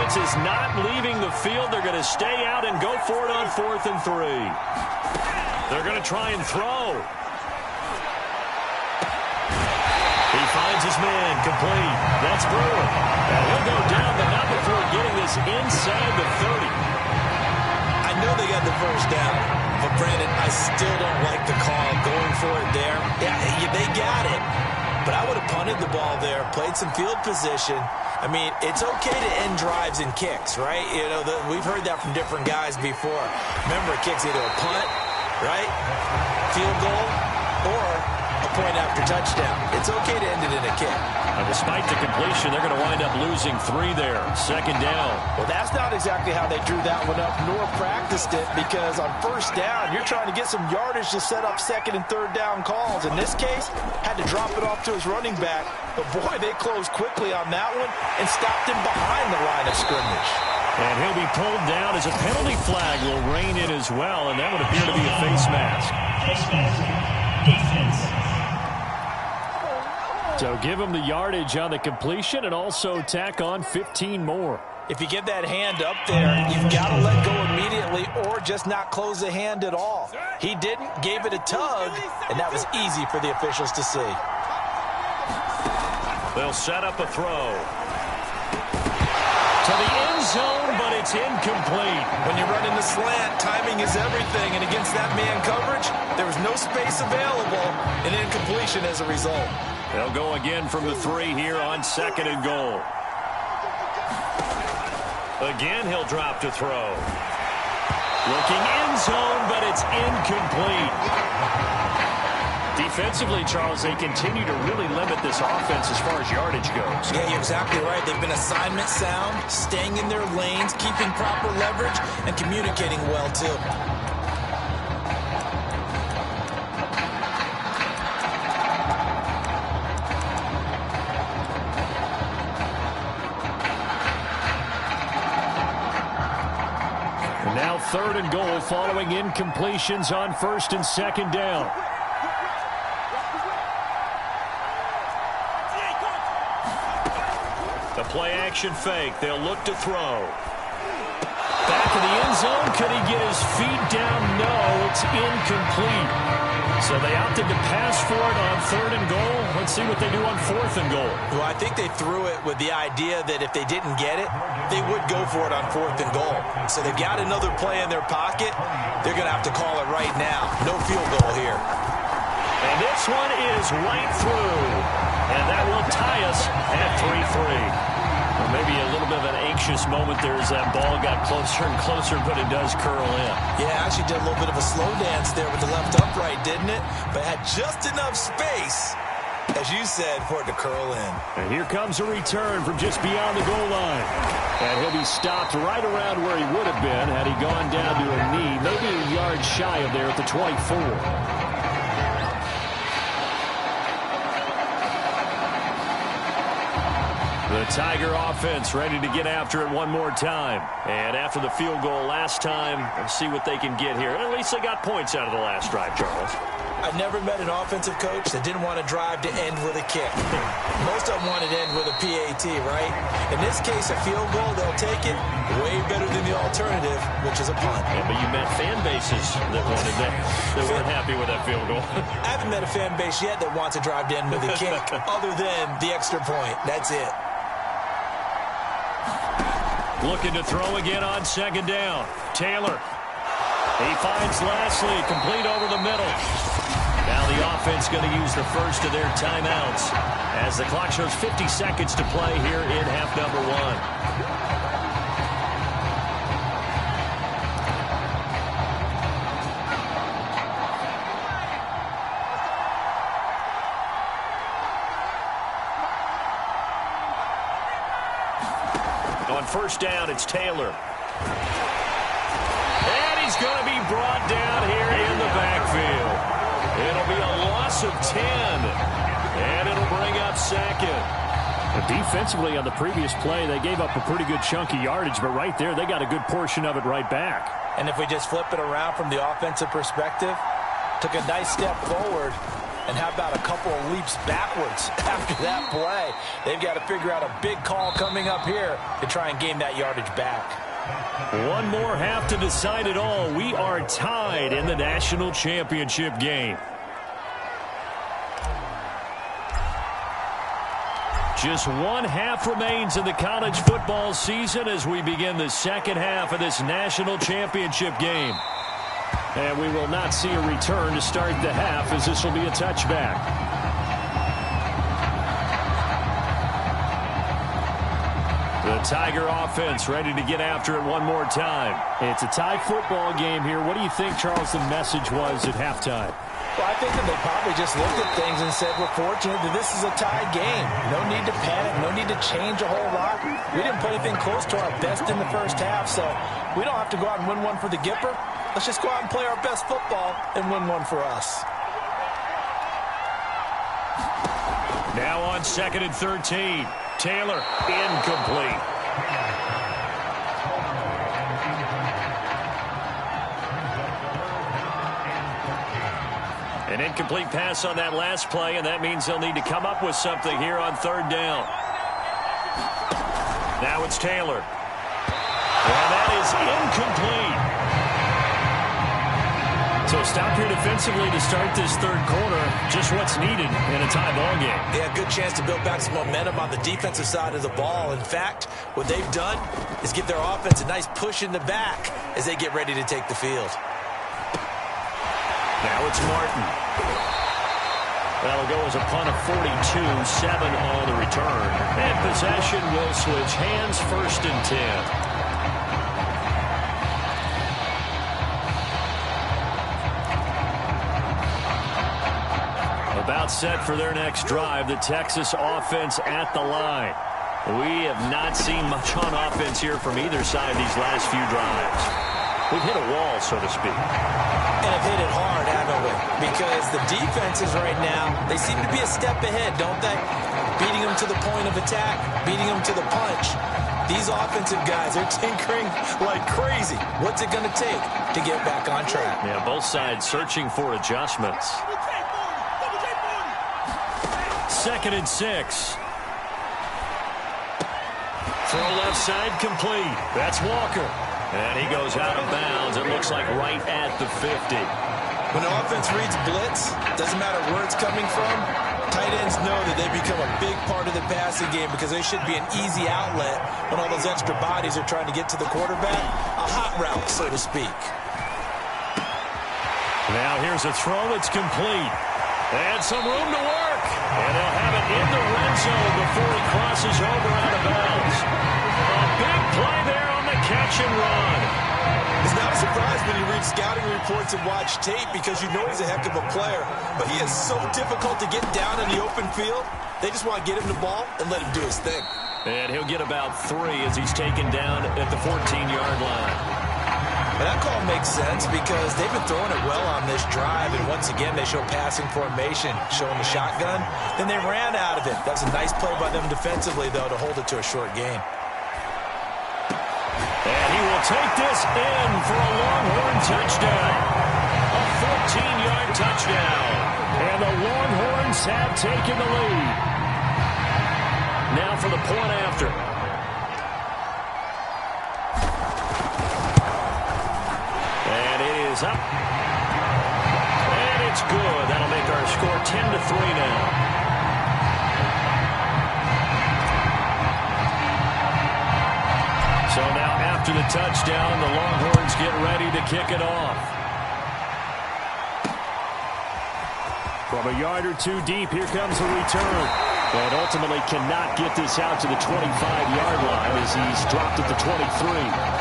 Is not leaving the field. They're going to stay out and go for it on 4th and 3. They're going to try and throw. He finds his man, complete. That's Brewer. And he'll go down, but not before getting this inside the 30. I know they got the first down, but Brandon, I still don't like the call going for it there. Yeah, they got it, but I would have punted the ball there, played some field position. I mean, it's okay to end drives and kicks, right? You know, we've heard that from different guys before. Remember, a kick's either a punt, right, field goal, or a point after touchdown. It's okay to end it in a kick. And despite the completion, they're going to wind up losing 3 there. Second down. Well, that's not exactly how they drew that one up, nor practiced it, because on first down, you're trying to get some yardage to set up second and third down calls. In this case, had to drop it off to his running back. But, boy, they closed quickly on that one and stopped him behind the line of scrimmage. And he'll be pulled down as a penalty flag will rein in as well, and that would appear to be a face mask. Defense. So give him the yardage on the completion and also tack on 15 more. If you get that hand up there, you've got to let go immediately or just not close the hand at all. He didn't, gave it a tug, and that was easy for the officials to see. They'll set up a throw. To the end zone, but it's incomplete. When you're running the slant, timing is everything, and against that man coverage, there was no space available, and incompletion as a result. They'll go again from the 3 here on second and goal. Again, he'll drop to throw. Looking end zone, but it's incomplete. Defensively, Charles, they continue to really limit this offense as far as yardage goes. Yeah, you're exactly right. They've been assignment sound, staying in their lanes, keeping proper leverage, and communicating well, too. And now third and goal following incompletions on first and second down. The play action fake. They'll look to throw. Back in the end zone. Could he get his feet down? No, it's incomplete. So they opted to pass for it on third and goal. Let's see what they do on fourth and goal. Well, I think they threw it with the idea that if they didn't get it, they would go for it on fourth and goal. So they've got another play in their pocket. They're going to have to call it right now. No field goal here. And this one is right through. And that will tie us at 3-3. Well, maybe a little bit of an anxious moment there as that ball got closer and closer, but it does curl in. Yeah, actually did a little bit of a slow dance there with the left upright, didn't it? But had just enough space, as you said, for it to curl in. And here comes a return from just beyond the goal line. And he'll be stopped right around where he would have been had he gone down to a knee, maybe a yard shy of there at the 24. The Tiger offense ready to get after it one more time. And after the field goal last time, let's see what they can get here. At least they got points out of the last drive, Charles. I've never met an offensive coach that didn't want to drive to end with a kick. Most of them wanted to end with a PAT, right? In this case, a field goal, they'll take it. Way better than the alternative, which is a punt. Yeah, but you met fan bases that wanted that. They weren't happy with that field goal. I haven't met a fan base yet that wants to drive to end with a kick, other than the extra point. That's it. Looking to throw again on second down. Taylor. He finds Lashley complete over the middle. Now the offense going to use the first of their timeouts as the clock shows 50 seconds to play here in half number 1. On first down, it's Taylor. And he's going to be brought down here in the backfield. It'll be a loss of 10. And it'll bring up second. But defensively on the previous play, they gave up a pretty good chunk of yardage. But right there, they got a good portion of it right back. And if we just flip it around from the offensive perspective, took a nice step forward. And how about a couple of leaps backwards after that play? They've got to figure out a big call coming up here to try and gain that yardage back. One more half to decide it all. We are tied in the national championship game. Just one half remains in the college football season as we begin the second half of this national championship game. And we will not see a return to start the half, as this will be a touchback. The Tiger offense ready to get after it one more time. It's a tie football game here. What do you think, Charles, the message was at halftime? Well, I think that they probably just looked at things and said, we're fortunate that this is a tied game. No need to panic. No need to change a whole lot. We didn't play anything close to our best in the first half, so we don't have to go out and win one for the Gipper. Let's just go out and play our best football and win one for us. Now on 2nd and 13. Taylor, incomplete. An incomplete pass on that last play, and that means they'll need to come up with something here on 3rd down. Now it's Taylor. And that is incomplete. So stop here defensively to start this 3rd quarter. Just what's needed in a tie ball game. Yeah, good chance to build back some momentum on the defensive side of the ball. In fact, what they've done is give their offense a nice push in the back as they get ready to take the field. Now it's Martin. That'll go as a punt of 42, 7 on the return. And possession will switch hands, 1st and 10. About set for their next drive, the Texas offense at the line. We have not seen much on offense here from either side these last few drives. We've hit a wall, so to speak. And have hit it hard, haven't we? Because the defenses right now, they seem to be a step ahead, don't they? Beating them to the point of attack, beating them to the punch. These offensive guys are tinkering like crazy. What's it going to take to get back on track? Yeah, both sides searching for adjustments. 2nd and 6. Throw left side complete. That's Walker. And he goes out of bounds. It looks like right at the 50. When the offense reads blitz, doesn't matter where it's coming from, tight ends know that they become a big part of the passing game because they should be an easy outlet when all those extra bodies are trying to get to the quarterback. A hot route, so to speak. Now here's a throw that's complete. And some room to work. And they'll have it in the red zone before he crosses over out of bounds. A big play there on the catch and run. It's not a surprise when you read scouting reports and watch tape because you know he's a heck of a player. But he is so difficult to get down in the open field. They just want to get him the ball and let him do his thing. And he'll get about 3 as he's taken down at the 14-yard line. And that call makes sense because they've been throwing it well on this drive. And once again, they show passing formation, showing the shotgun. Then they ran out of it. That's a nice play by them defensively, though, to hold it to a short gain. And he will take this in for a Longhorn touchdown. A 14-yard touchdown. And the Longhorns have taken the lead. Now for the point after. Up. And it's good. That'll make our score 10-3 now. So now after the touchdown, the Longhorns get ready to kick it off. From a yard or two deep, here comes the return. But ultimately cannot get this out to the 25-yard line as he's dropped at the 23.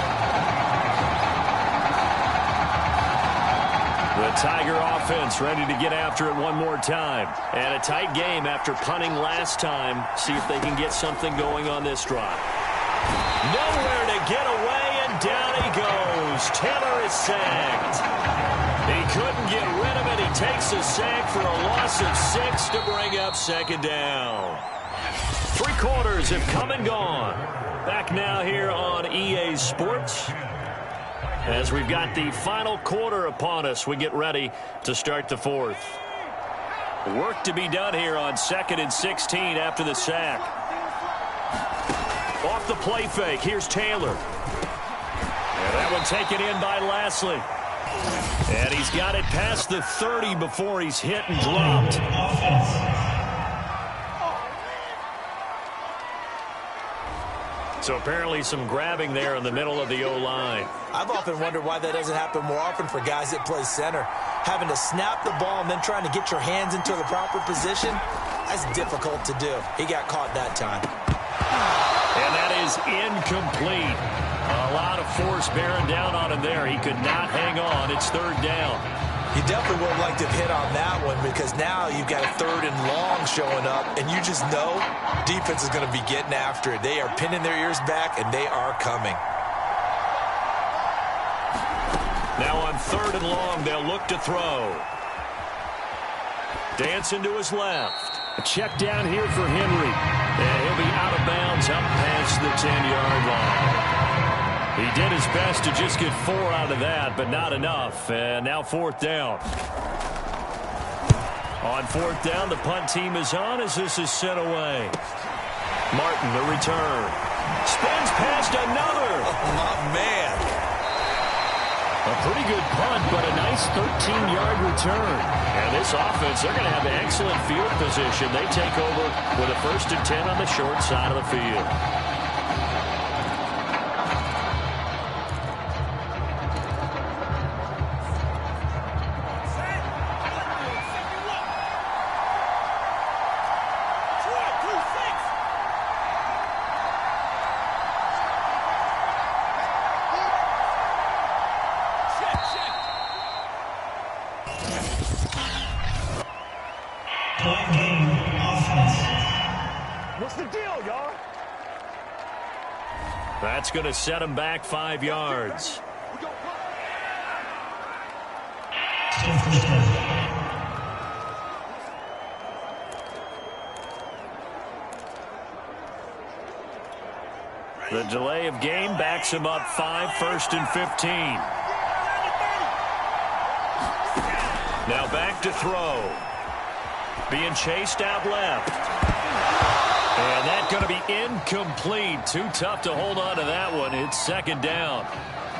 The Tiger offense ready to get after it one more time. And a tight game after punting last time. See if they can get something going on this drive. Nowhere to get away, and down he goes. Taylor is sacked. He couldn't get rid of it. He takes a sack for a loss of 6 to bring up 2nd down. 3 quarters have come and gone. Back now here on EA Sports. As we've got the final quarter upon us, we get ready to start the 4th. Work to be done here on 2nd and 16 after the sack. Off the play fake, here's Taylor. And that one taken in by Lashley. And he's got it past the 30 before he's hit and dropped. So apparently some grabbing there in the middle of the O-line. I've often wondered why that doesn't happen more often for guys that play center. Having to snap the ball and then trying to get your hands into the proper position, that's difficult to do. He got caught that time. And that is incomplete. A lot of force bearing down on him there. He could not hang on. It's third down. You definitely would have liked to have hit on that one because now you've got a 3rd and long showing up, and you just know defense is going to be getting after it. They are pinning their ears back, and they are coming. Now on 3rd and long, they'll look to throw. Dancing to his left. A check down here for Henry. And he'll be out of bounds up past the 10-yard line. He did his best to just get 4 out of that, but not enough. And now 4th down. On 4th down, the punt team is on as this is sent away. Martin, the return. Spins past another. Oh, my man. A pretty good punt, but a nice 13-yard return. And this offense, they're going to have excellent field position. They take over with a 1st and 10 on the short side of the field. What's the deal, y'all? That's going to set him back 5 yards. The delay of game backs him up 5, 1st and 15. Now back to throw. Being chased out left. And that's going to be incomplete. Too tough to hold on to that one. It's 2nd down.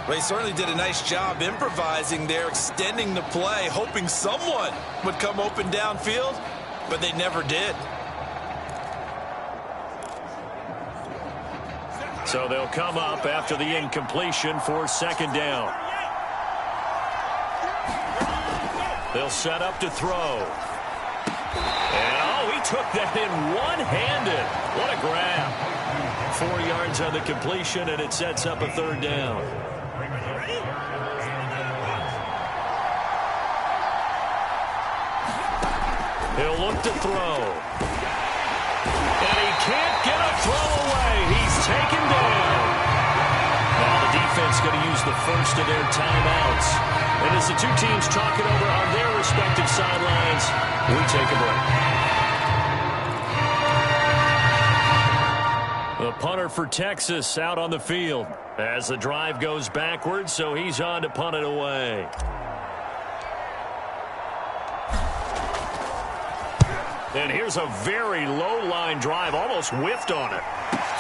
Well, he certainly did a nice job improvising there, extending the play, hoping someone would come open downfield, but they never did. So they'll come up after the incompletion for 2nd down. They'll set up to throw. And, he took that in one-handed. What a grab. 4 yards on the completion, and it sets up a 3rd down. He'll look to throw. And he can't get a throw away. He's taken down. Now the defense going to use the first of their timeouts. And as the two teams talk it over on their respective sidelines, we take a break. The punter for Texas out on the field as the drive goes backwards, so he's on to punt it away. And here's a very low-line drive, almost whiffed on it.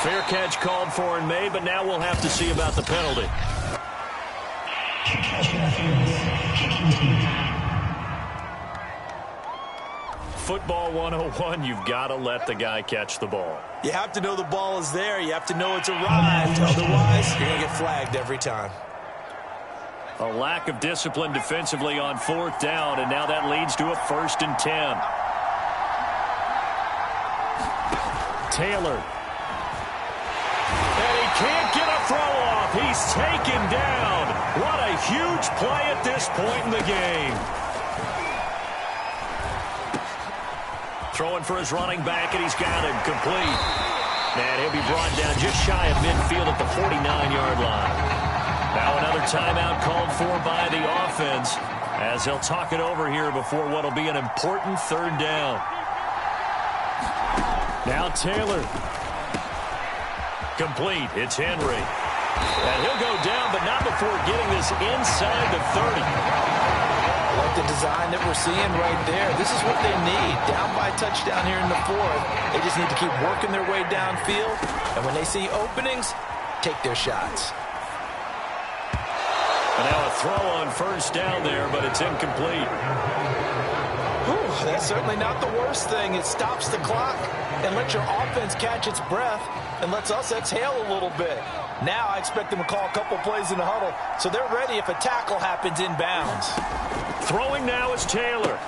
Fair catch called for and made, but now we'll have to see about the penalty. Football 101, you've got to let the guy catch the ball. You have to know the ball is there. You have to know it's arrived. Otherwise, you're going to get flagged every time. A lack of discipline defensively on 4th down, and now that leads to a 1st and 10. Taylor. And he can't get a throw off. He's taken down. What a huge play at this point in the game. Throwing for his running back, and he's got him complete. And he'll be brought down just shy of midfield at the 49-yard line. Now another timeout called for by the offense as they'll talk it over here before what will be an important 3rd down. Now Taylor. Complete. It's Henry. And he'll go down, but not before getting this inside the 30. I like the design that we're seeing right there. This is what they need. Down by a touchdown here in the 4th. They just need to keep working their way downfield. And when they see openings, take their shots. And now a throw on 1st down there, but it's incomplete. Whew, that's certainly not the worst thing. It stops the clock and lets your offense catch its breath. and lets us exhale a little bit. Now I expect them to call a couple plays in the huddle, so they're ready if a tackle happens inbounds. Throwing now is Taylor.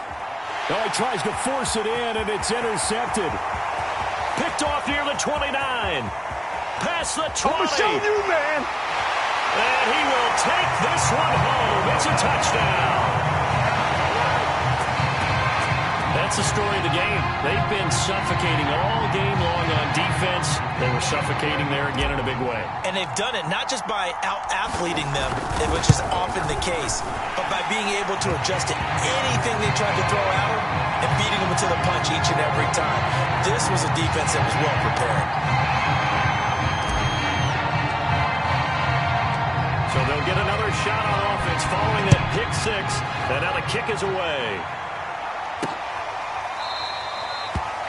Oh, he tries to force it in, and it's intercepted. Picked off near the 29. Past the 20. I'm showing you, man. And he will take this one home. It's a touchdown. That's the story of the game. They've been suffocating all game long on defense. They were suffocating there again in a big way. And they've done it not just by out-athleting them, which is often the case, but by being able to adjust to anything they tried to throw at them and beating them to the punch each and every time. This was a defense that was well prepared. So they'll get another shot on offense following that pick six. And now the kick is away.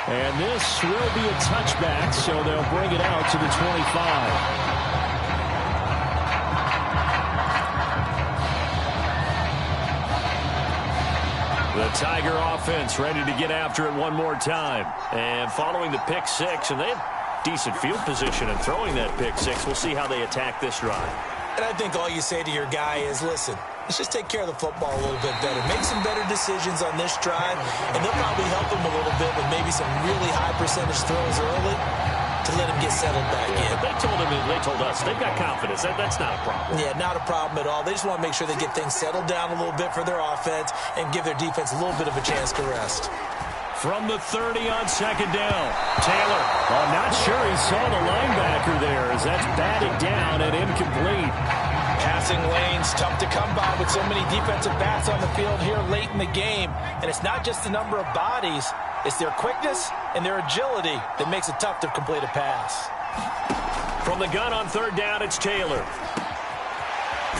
And this will be a touchback, so they'll bring it out to the 25. The Tiger offense ready to get after it one more time. And following the pick six, and they have decent field position in throwing that pick six. We'll see how they attack this drive. And I think all you say to your guy is, listen, let's just take care of the football a little bit better. Make some better decisions on this drive, and they'll probably help him a little bit with maybe some really high percentage throws early to let him get settled back in. But they told us they've got confidence. That's not a problem. Yeah, not a problem at all. They just want to make sure they get things settled down a little bit for their offense and give their defense a little bit of a chance to rest. From the 30 on second down, Taylor. I'm not sure he saw the linebacker there as that's batted down and incomplete. Passing lanes, tough to come by with so many defensive backs on the field here late in the game. And it's not just the number of bodies, it's their quickness and their agility that makes it tough to complete a pass. From the gun on third down, it's Taylor.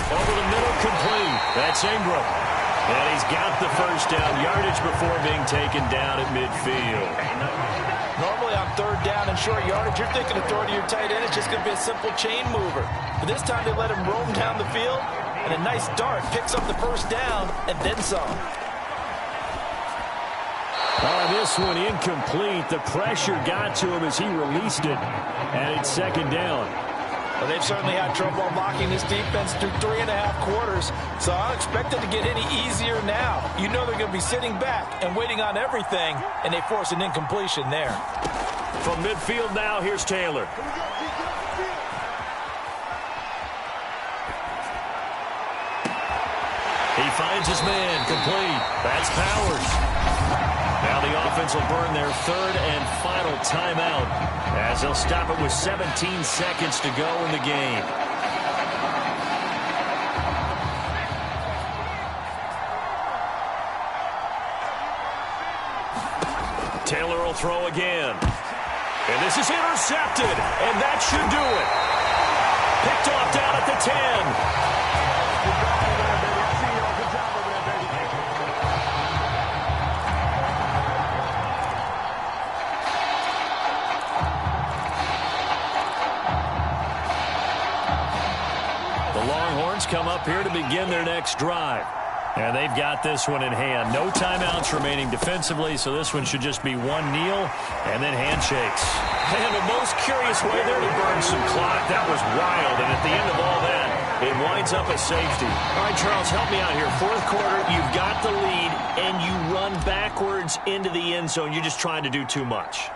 Over the middle, complete. That's Ingram. And he's got the first down yardage before being taken down at midfield. Normally on third down and short yardage, you're thinking of throwing to your tight end. It's just going to be a simple chain mover. But this time they let him roam down the field, and a nice dart picks up the first down and then some. This one incomplete. The pressure got to him as he released it. And it's second down. Well, they've certainly had trouble unlocking this defense through 3.5 quarters, so I don't expect it to get any easier now. You know they're going to be sitting back and waiting on everything, and they force an incompletion there. From midfield now, here's Taylor. He finds his man, complete. That's Powers. Now the offense will burn their third and final timeout as they'll stop it with 17 seconds to go in the game. Taylor will throw again. And this is intercepted, and that should do it. Picked off down at the 10. Come up here to begin their next drive. And they've got this one in hand. No timeouts remaining defensively, so this one should just be one kneel and then handshakes. And the most curious way there to burn some clock. That was wild, and at the end of all that, it winds up a safety. All right, Charles, help me out here. Fourth quarter, you've got the lead, and you run backwards into the end zone. You're just trying to do too much.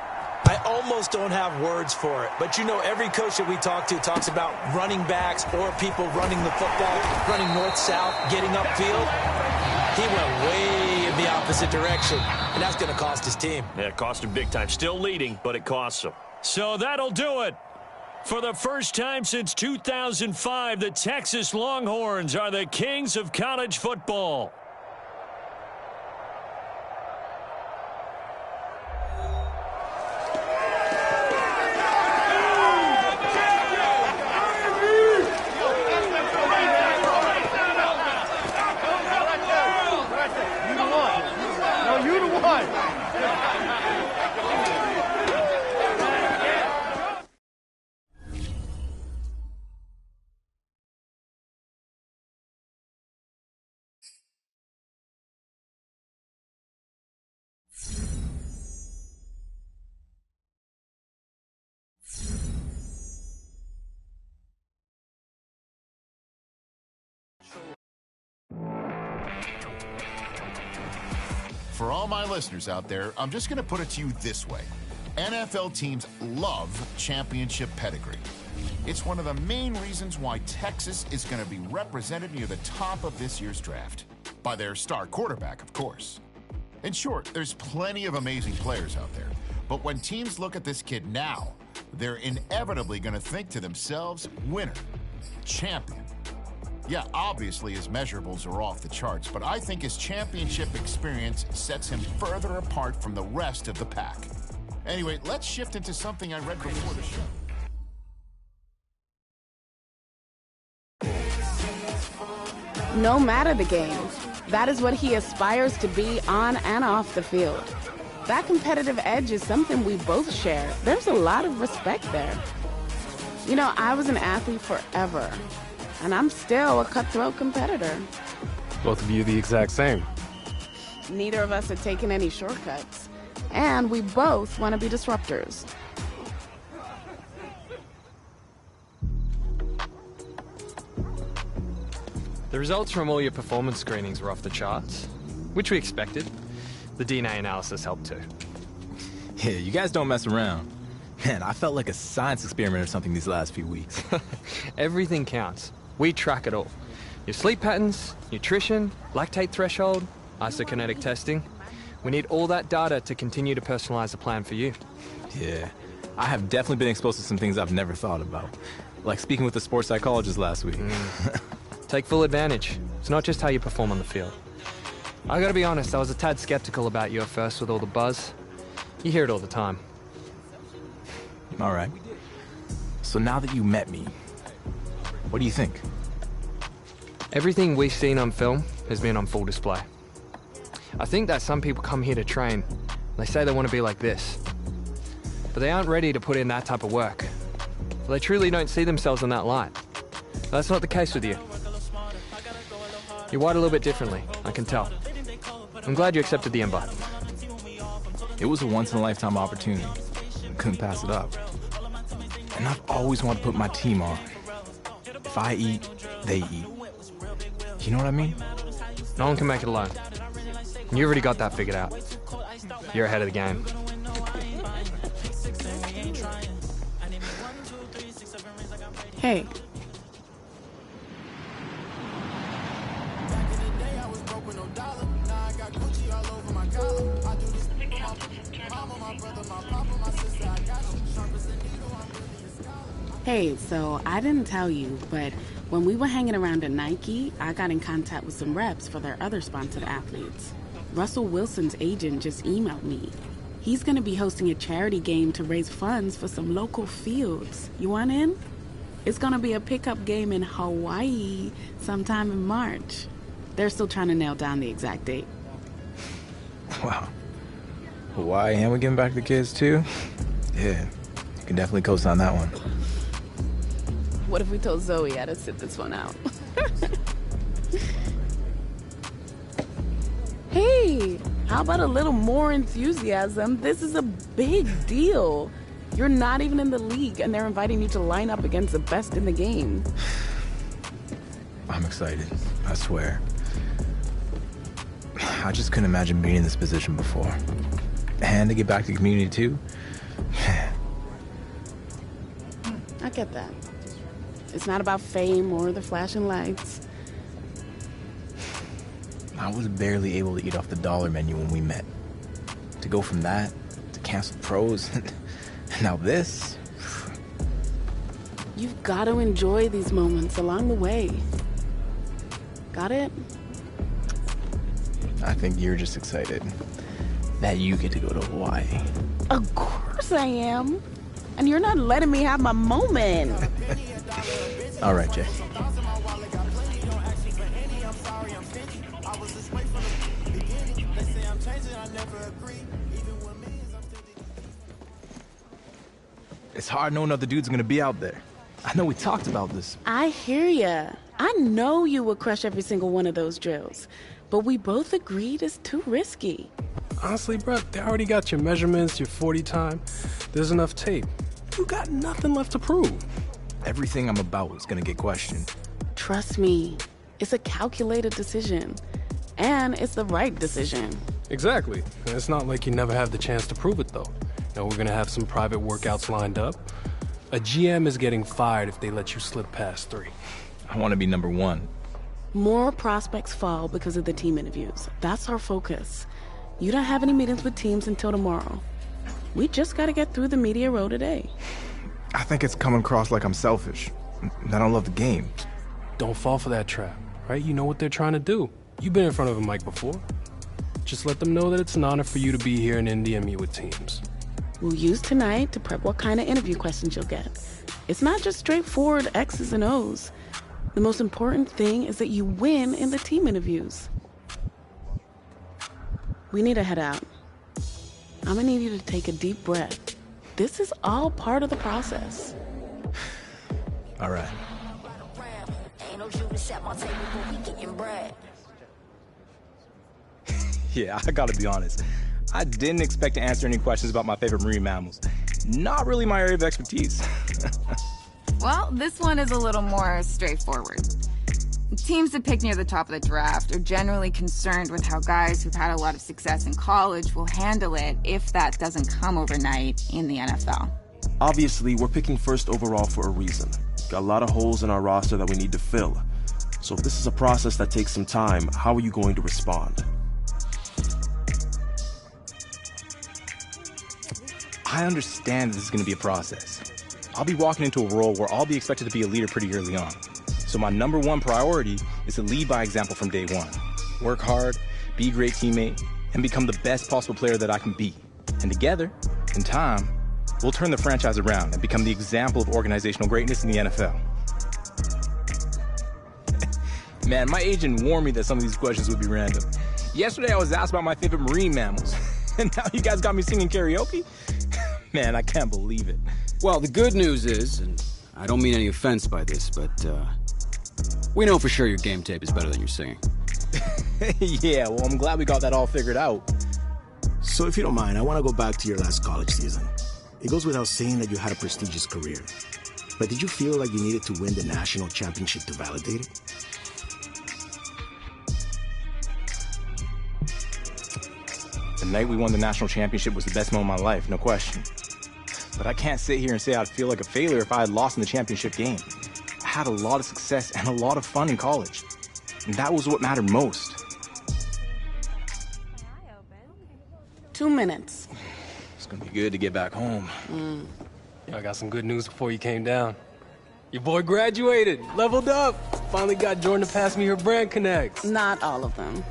I almost don't have words for it. But, you know, every coach that we talk to talks about running backs or people running the football, running north-south, getting upfield. He went way in the opposite direction, and that's going to cost his team. Yeah, it cost him big time. Still leading, but it costs him. So that'll do it. For the first time since 2005, the Texas Longhorns are the kings of college football. for all my listeners out there, I'm just going to put it to you this way. NFL teams love championship pedigree. It's one of the main reasons why Texas is going to be represented near the top of this year's draft. By their star quarterback, of course. In short, there's plenty of amazing players out there. But when teams look at this kid now, they're inevitably going to think to themselves, winner, champion. Yeah, obviously his measurables are off the charts, but I think his championship experience sets him further apart from the rest of the pack. Anyway, let's shift into something I read before the show. No matter the game, that is what he aspires to be on and off the field. That competitive edge is something we both share. There's a lot of respect there. You know, I was an athlete forever, and I'm still a cutthroat competitor. Both of you the exact same. Neither of us are taking any shortcuts, and we both want to be disruptors. The results from all your performance screenings were off the charts, which we expected. The DNA analysis helped too. Yeah, you guys don't mess around. Man, I felt like a science experiment or something these last few weeks. Everything counts. We track it all. Your sleep patterns, nutrition, lactate threshold, isokinetic testing. We need all that data to continue to personalize a plan for you. Yeah, I have definitely been exposed to some things I've never thought about. Like speaking with a sports psychologist last week. Take full advantage. It's not just how you perform on the field. I gotta be honest, I was a tad skeptical about you at first with all the buzz. You hear it all the time. All right. So now that you met me, what do you think? Everything we've seen on film has been on full display. I think that some people come here to train. They say they want to be like this. But they aren't ready to put in that type of work. They truly don't see themselves in that light. That's not the case with you. You're wired a little bit differently, I can tell. I'm glad you accepted the invite. It was a once-in-a-lifetime opportunity. Couldn't pass it up. And I've always wanted to put my team on. If I eat, they eat. You know what I mean? No one can make it alone. You already got that figured out. You're ahead of the game. Hey. Hey, so I didn't tell you, but when we were hanging around at Nike, I got in contact with some reps for their other sponsored athletes. Russell Wilson's agent just emailed me. He's going to be hosting a charity game to raise funds for some local fields. You want in? It's going to be a pickup game in Hawaii sometime in March. They're still trying to nail down the exact date. Wow. Hawaii, and we're giving back to the kids too? Yeah, you can definitely co-sign that one. What if we told Zoe how to sit this one out? Hey, how about a little more enthusiasm? This is a big deal. You're not even in the league, and they're inviting you to line up against the best in the game. I'm excited, I swear. I just couldn't imagine being in this position before. And to get back to the community too. I get that. It's not about fame or the flashing lights. I was barely able to eat off the dollar menu when we met. To go from that to canceled pros, and now this. You've got to enjoy these moments along the way. Got it? I think you're just excited that you get to go to Hawaii. Of course I am. And you're not letting me have my moment. All right, Jay. It's hard knowing other dudes are gonna be out there. I know we talked about this. I hear ya. I know you would crush every single one of those drills. But we both agreed it's too risky. Honestly, bro, they already got your measurements, your 40 time. There's enough tape. You got nothing left to prove. Everything I'm about is gonna get questioned. Trust me, it's a calculated decision. And it's the right decision. Exactly. And it's not like you never have the chance to prove it, though. We're going to have some private workouts lined up. A GM is getting fired if they let you slip past 3. I want to be number 1. More prospects fall because of the team interviews. That's our focus. You don't have any meetings with teams until tomorrow. We just got to get through the media row today. I think it's coming across like I'm selfish. I don't love the game. Don't fall for that trap, right? You know what they're trying to do. You've been in front of a mic before. Just let them know that it's an honor for you to be here in Indy and meet with teams. We'll use tonight to prep what kind of interview questions you'll get. It's not just straightforward X's and O's. The most important thing is that you win in the team interviews. We need to head out. I'm gonna need you to take a deep breath. This is all part of the process. All right. Yeah, I gotta be honest. I didn't expect to answer any questions about my favorite marine mammals. Not really my area of expertise. Well, this one is a little more straightforward. Teams that pick near the top of the draft are generally concerned with how guys who've had a lot of success in college will handle it if that doesn't come overnight in the NFL. Obviously, we're picking first overall for a reason. Got a lot of holes in our roster that we need to fill. So if this is a process that takes some time, how are you going to respond? I understand this is going to be a process. I'll be walking into a role where I'll be expected to be a leader pretty early on. So my number 1 priority is to lead by example from day 1. Work hard, be a great teammate, and become the best possible player that I can be. And together, in time, we'll turn the franchise around and become the example of organizational greatness in the NFL. Man, my agent warned me that some of these questions would be random. Yesterday I was asked about my favorite marine mammals, and now you guys got me singing karaoke? Man, I can't believe it. Well, the good news is, and I don't mean any offense by this, but we know for sure your game tape is better than your singing. Yeah, well, I'm glad we got that all figured out. So if you don't mind, I want to go back to your last college season. It goes without saying that you had a prestigious career. But did you feel like you needed to win the national championship to validate it? The night we won the national championship was the best moment of my life, no question. But I can't sit here and say I'd feel like a failure if I had lost in the championship game. I had a lot of success and a lot of fun in college. And that was what mattered most. 2 minutes. It's gonna be good to get back home. I got some good news before you came down. Your boy graduated, leveled up. Finally got Jordan to pass me her brand connects. Not all of them.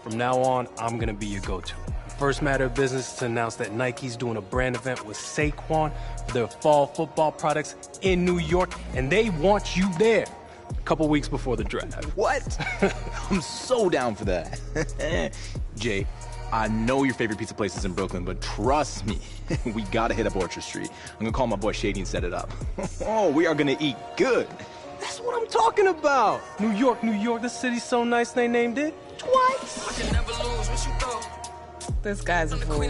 From now on, I'm gonna be your go-to. First matter of business is to announce that Nike's doing a brand event with Saquon for their fall football products in New York, and they want you there a couple weeks before the draft. What? I'm so down for that. Jay, I know your favorite pizza place is in Brooklyn, but trust me, we gotta hit up Orchard Street. I'm gonna call my boy Shady and set it up. Oh, we are gonna eat good. That's what I'm talking about. New York, the city's so nice they named it twice. I can never lose what you thought. This guy's a fool.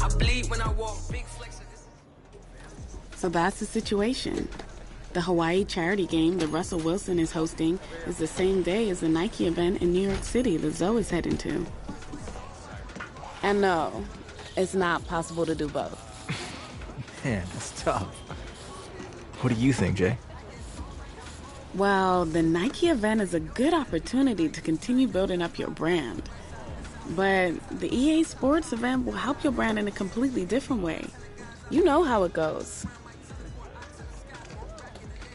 I bleed when I walk, big flex. So that's the situation. The Hawaii charity game that Russell Wilson is hosting is the same day as the Nike event in New York City that Zoe's heading to. And no, it's not possible to do both. Man, that's tough. What do you think, Jay? Well, the Nike event is a good opportunity to continue building up your brand. But the EA Sports event will help your brand in a completely different way. You know how it goes.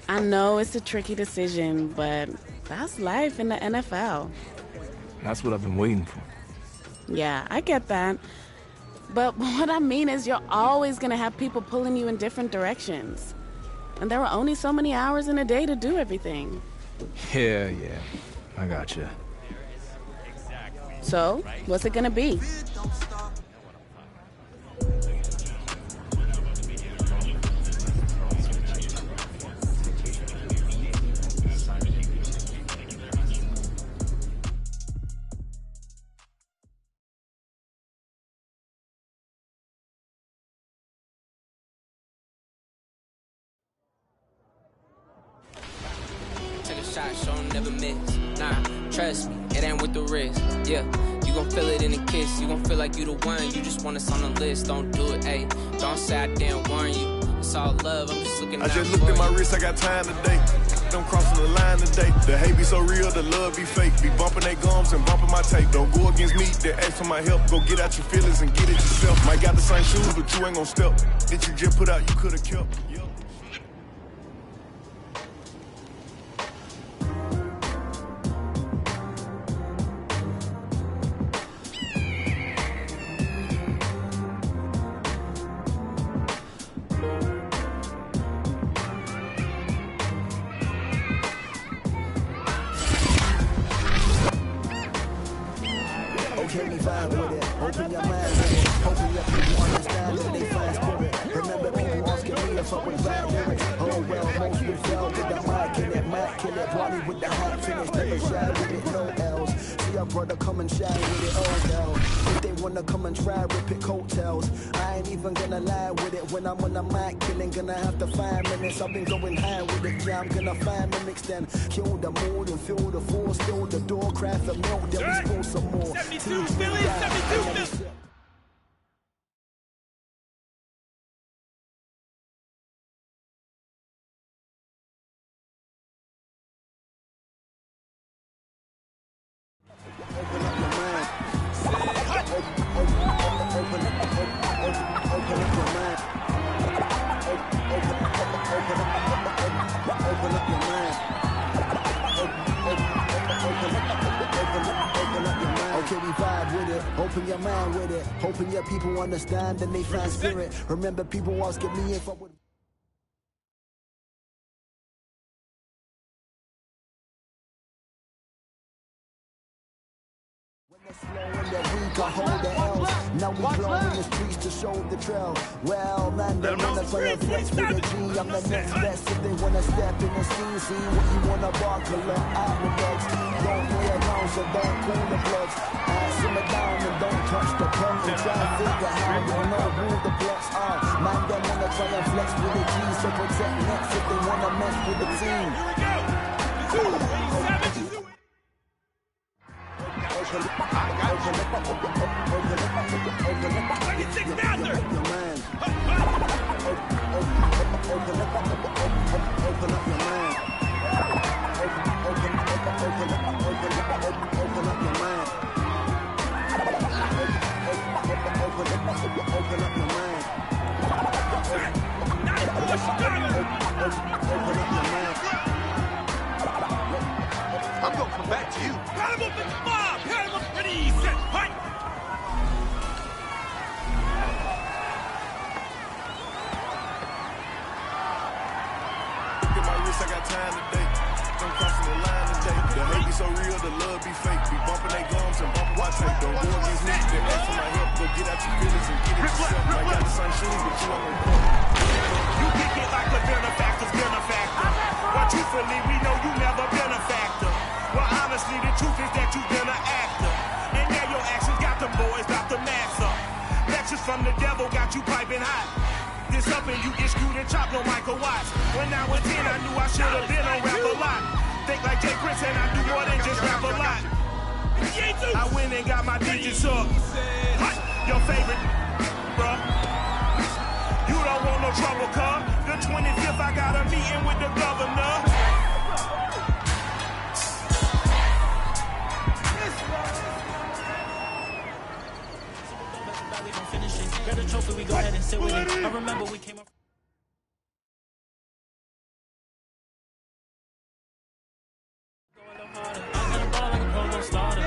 I know it's a tricky decision, but that's life in the NFL. That's what I've been waiting for. Yeah, I get that. But what I mean is you're always going to have people pulling you in different directions. And there are only so many hours in a day to do everything. Yeah, I gotcha. So, what's it gonna be? Take a shot, show 'em never miss. Nah, Trust me, it ain't with the risk. Yeah, you gon' feel it in the kiss. You gon' feel like you the one. You just want us on the list. Don't do it, ayy. Don't say I didn't warn you. It's all love. I'm just looking. I just looked at my wrist. I got time today. I'm crossing the line today. The hate be so real, the love be fake. Be bumping their gums and bumping my tape. Don't go against me, they ask for my help. Go get out your feelings and get it yourself. Might got the same shoes, but you ain't gon' step. That you just put out, you could've kept. Yep. Can we vibe with it? Open your mind with it. Hoping your people understand that they find spirit. Remember people asking me if I would rap lyrics. Oh well, most would fail with the mic in it. Mac kill it, body with the hat finish. Never shy with it, no L's. See our brother come and shine with it, oh hell. If they wanna come and try, rip it coattails. I ain't even gonna lie with it. When I'm on the mic killing, gonna have to 5 minutes. I've been going high with it, yeah, I'm gonna find mimics then. Kill the mood and feel the force. Fill the door, craft the milk, then we spill some more. 72 Philly, 72 Philly. Okay, we vibe with it, open your mind with it. Hoping your people understand and they find spirit. Remember people asking me if I would. When they're weak, I hold the L's. Now we blow in the streets to show the trail. Well, man, they wanna play a flex with a G. I'm the next best if they wanna step in the scene. See what you wanna bark, a look out the bugs. Don't play around, so don't pull the plugs. Simmer down and don't touch the pump. And try to figure how you know who the blocks are. Man, they wanna try and flex with a G. So protect next if they wanna mess with the team. Here we go. I'm gonna come back to you. Pat him up in the mob! Pat him up, ready, set, fight! Look at my wrist, I got time today. I'm crossing the line today. The hate be so real, the love be fake. Be bumping their gums and bumping my tape. Don't go against me, they ask for my help. Go get out your feelings and get it yourself. I got the same shoes, but you ain't gonna come. You kick it like the benefactor's benefactor. But truthfully, we know you never been a factor. Well, honestly, the truth is that you've been an actor. And now your actions got them boys about to mass up. Lectures from the devil got you piping hot. This up and you get screwed and chopped, no Michael Watts. When I was 10, I knew I should have been on rap a lot. Think like Jay Prince and I do more than just rap a lot. I went and got my digits up. Your favorite, bruh. You don't want no trouble, cuz. The 25th, I got a meeting with the governor. Grab the trophy, we go ahead and sit with it. I remember we came up.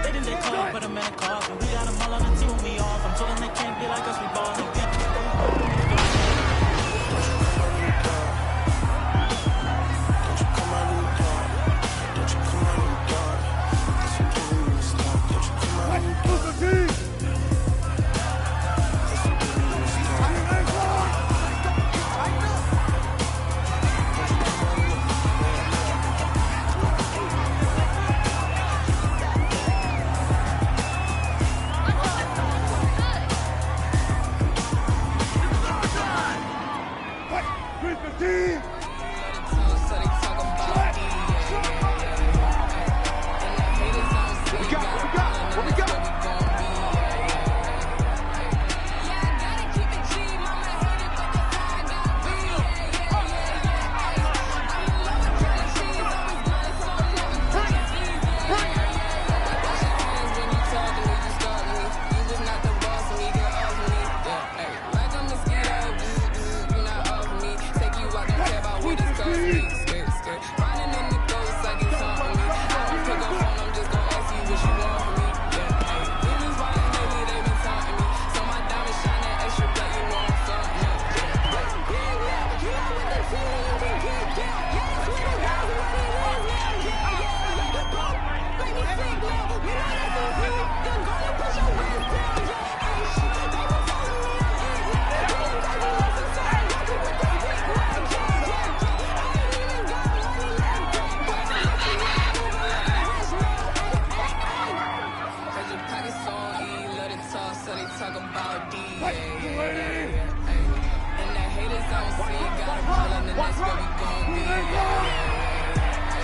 They think they call, but I'm in a car. We got them all on the team when we off. I'm told them they can't be like us, we ballin'. talk about D. And the haters don't see, got 'em ballin', and that's where we gon' be.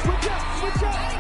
Switch up, switch up.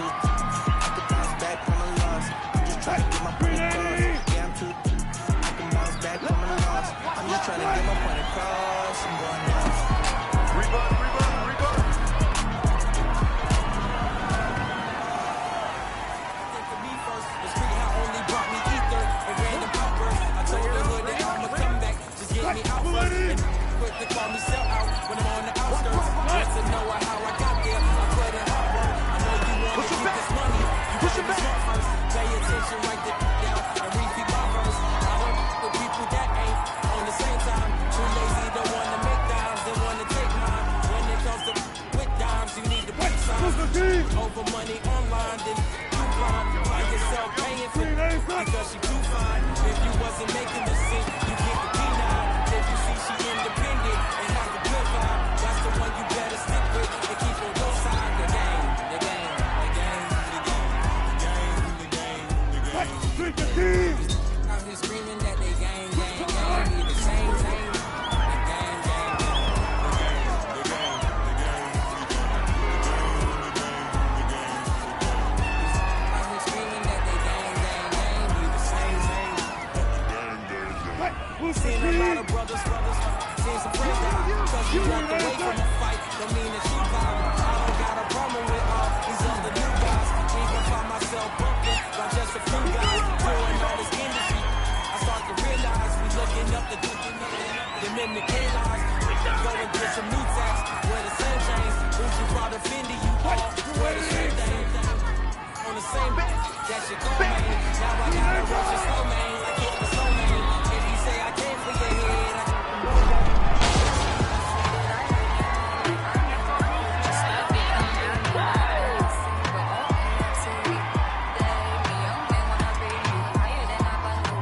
too. I can bounce back from a loss. I'm just trying to get my point across. Yeah, I'm too. I can bounce back from a loss. I'm just trying to get my point across. I'm going down. Rebound. Get me out first and quick to call me sell out when I'm on the outskirts. Want to know how I got there? I put in hard work. I know you want to keep this money. You push it back first. Pay attention, write the down and repeat my verse. I don't with people that ain't on the same time. Too lazy, don't want to make dimes, they want to take mine. When it comes to with dimes, you need to put signs. Over money online, then you blind. Find yourself paying for because she too fine. If you wasn't making the scene, you get the P9. If you see she independent and has the good vibe, that's the one you better stick with and keep on your side. The game. Out here screaming that they gang, be the same thing. Seen a lot of brothers, seen some friends die. Cause you walked away from a fight, don't mean that you viral. I don't got a problem with all these other new guys. Even find myself bumping by just a few guys doing all this industry. I start to realize we looking up the mimic lies. Go and get some new tax, wear the same chains. Gucci brought a Fendi, you all wear the same thing. On the same back, that's your goal, man. Now I gotta rush your slow, man. I keep the slow, man. Say I can't for your head.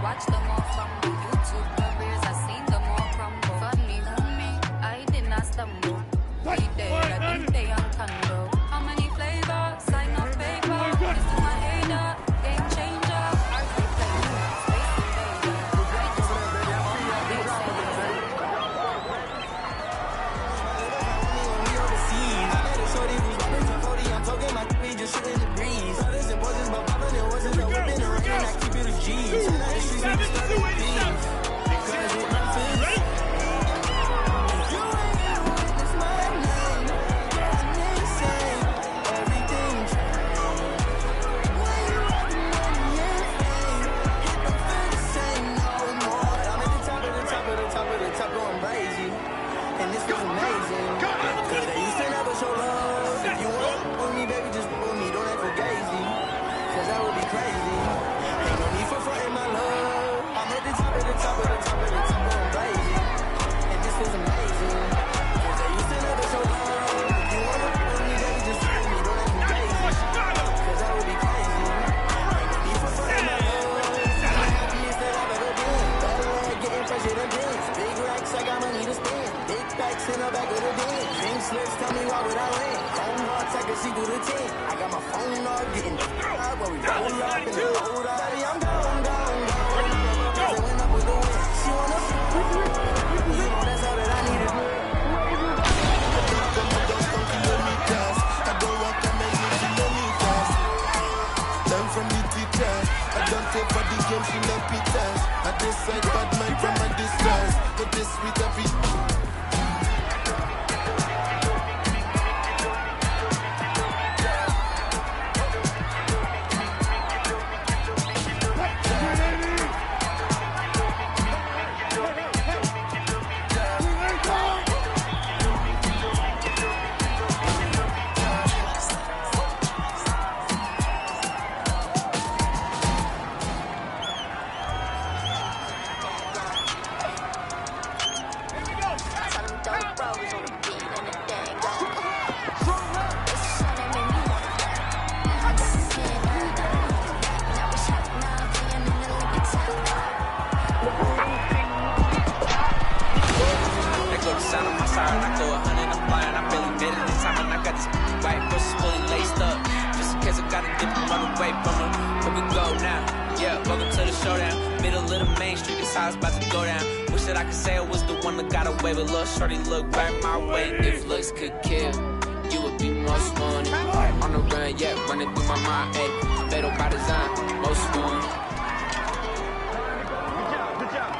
Watch them all from the YouTube careers. I seen them all crumble. Funny, I did not stumble. We did, I think they on condo. How many flavors? Sign up paper. This is my hater, game changer. I Shorty look right my way. If looks could kill, you would be most wanted. On the run, yeah, running through my mind, ayy. Fatal by design, most wanted. Good job.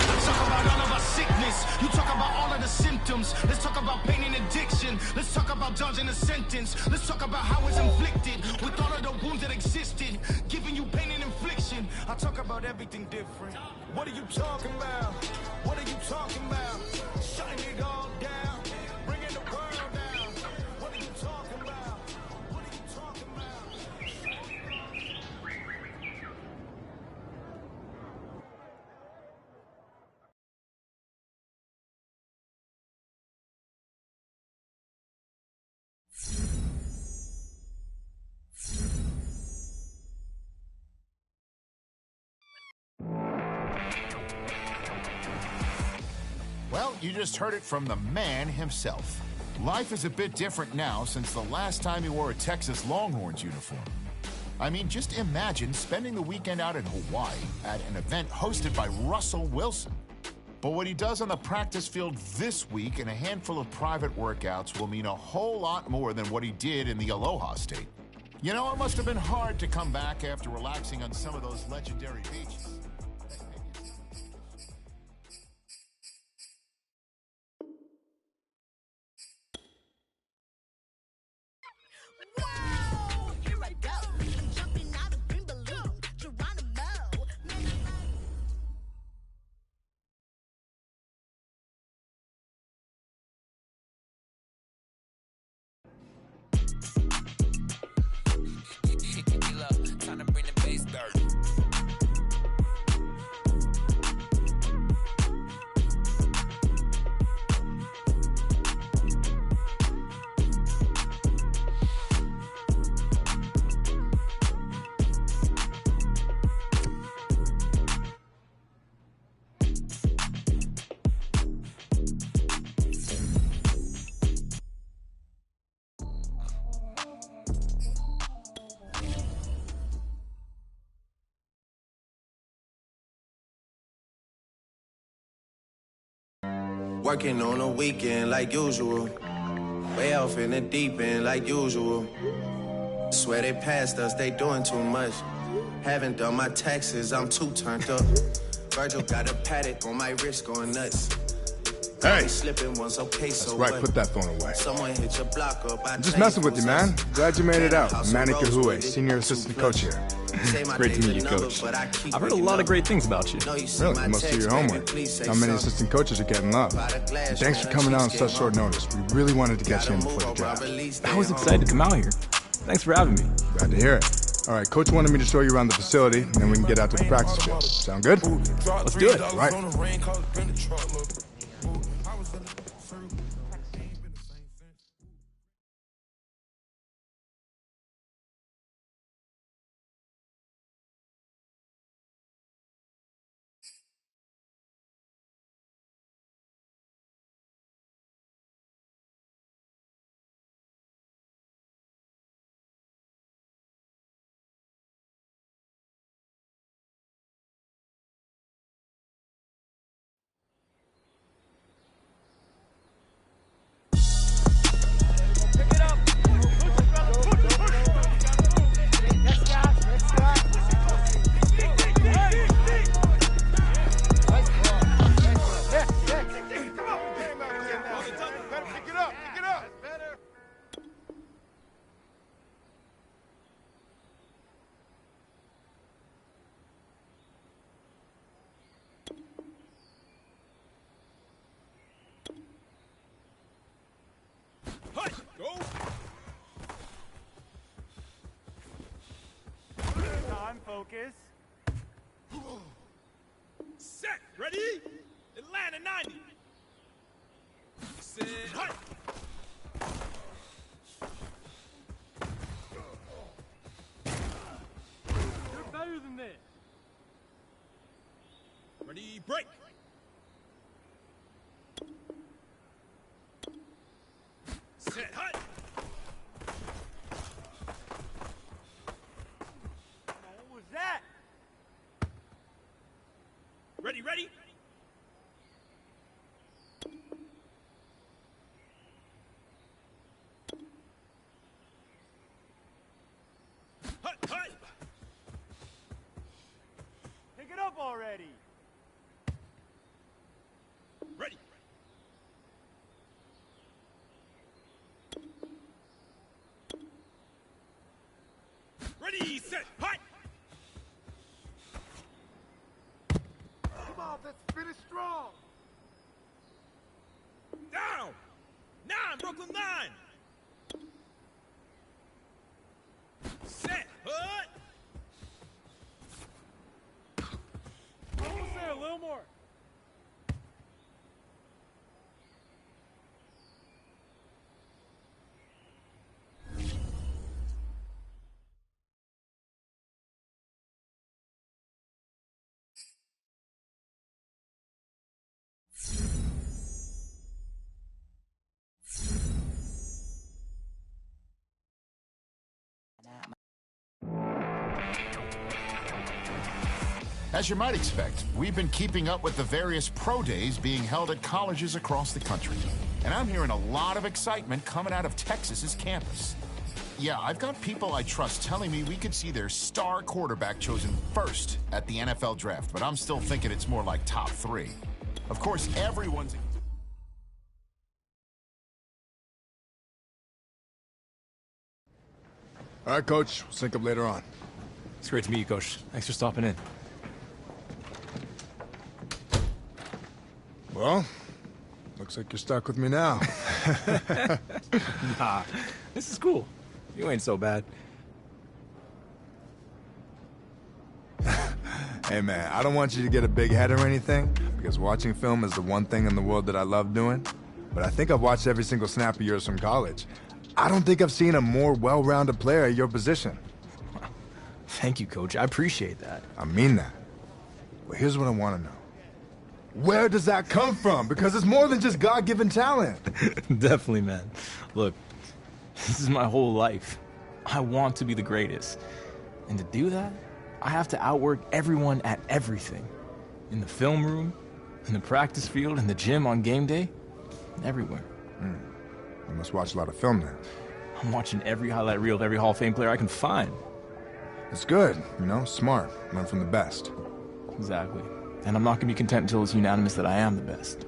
Let's talk about all of our sickness. You talk about all of the symptoms. Let's talk about pain and addiction. Let's talk about dodging a sentence. Let's talk about how it's inflicted with all of the wounds that existed, giving you pain and infliction. I talk about everything different. What are you talking about? What are you talking about? Shutting it all down, bringing the world down. What are you talking about? What are you talking about? Well, you just heard it from the man himself. Life is a bit different now since the last time he wore a Texas Longhorns uniform. I mean, just imagine spending the weekend out in Hawaii at an event hosted by Russell Wilson. But what he does on the practice field this week and a handful of private workouts will mean a whole lot more than what he did in the Aloha State. You know, it must have been hard to come back after relaxing on some of those legendary beaches. Time to bring the bass dirt. Working on a weekend like usual. Way off in the deep end like usual. Swear they passed us, they doing too much. Haven't done my taxes, I'm too turned up. Virgil got a paddock on my wrist going nuts. Hey, slipping once, okay, that's so right, what? put that phone away. Someone hit your block up. I'm just messing with you, man. Glad you made it out. Manny Kahue, senior assistant coach here. It's great to meet you, Coach. I've heard a lot of great things about you. Really? You must do your homework. Not many assistant coaches are getting love. And thanks for coming out on such short notice. We really wanted to get you in before the draft. I was excited to come out here. Thanks for having me. Glad to hear it. All right, Coach wanted me to show you around the facility, and then we can get out to the practice field. Sound good? Let's do it. All right. Focus. Set. Ready? Atlanta 90. Set. Hut. You're better than this. Ready? Break. Set. Hut. What was that? Ready? Set, hut. Come on, let's finish strong. Down. 9, Brooklyn 9. Set, hut. Almost there, a little more. As you might expect, we've been keeping up with the various pro days being held at colleges across the country. And I'm hearing a lot of excitement coming out of Texas's campus. Yeah, I've got people I trust telling me we could see their star quarterback chosen first at the NFL draft, but I'm still thinking it's more like top 3. Of course, everyone's... All right, Coach. We'll sync up later on. It's great to meet you, Coach. Thanks for stopping in. Well, looks like you're stuck with me now. Nah, this is cool. You ain't so bad. Hey, man, I don't want you to get a big head or anything, because watching film is the one thing in the world that I love doing. But I think I've watched every single snap of yours from college. I don't think I've seen a more well-rounded player at your position. Thank you, Coach. I appreciate that. I mean that. But here's what I want to know. Where does that come from? Because it's more than just God-given talent. Definitely, man. Look, this is my whole life. I want to be the greatest. And to do that, I have to outwork everyone at everything. In the film room, in the practice field, in the gym on game day, everywhere. You must watch a lot of film then. I'm watching every highlight reel of every Hall of Fame player I can find. It's good, you know, smart. Learn from the best. Exactly. And I'm not going to be content until it's unanimous that I am the best.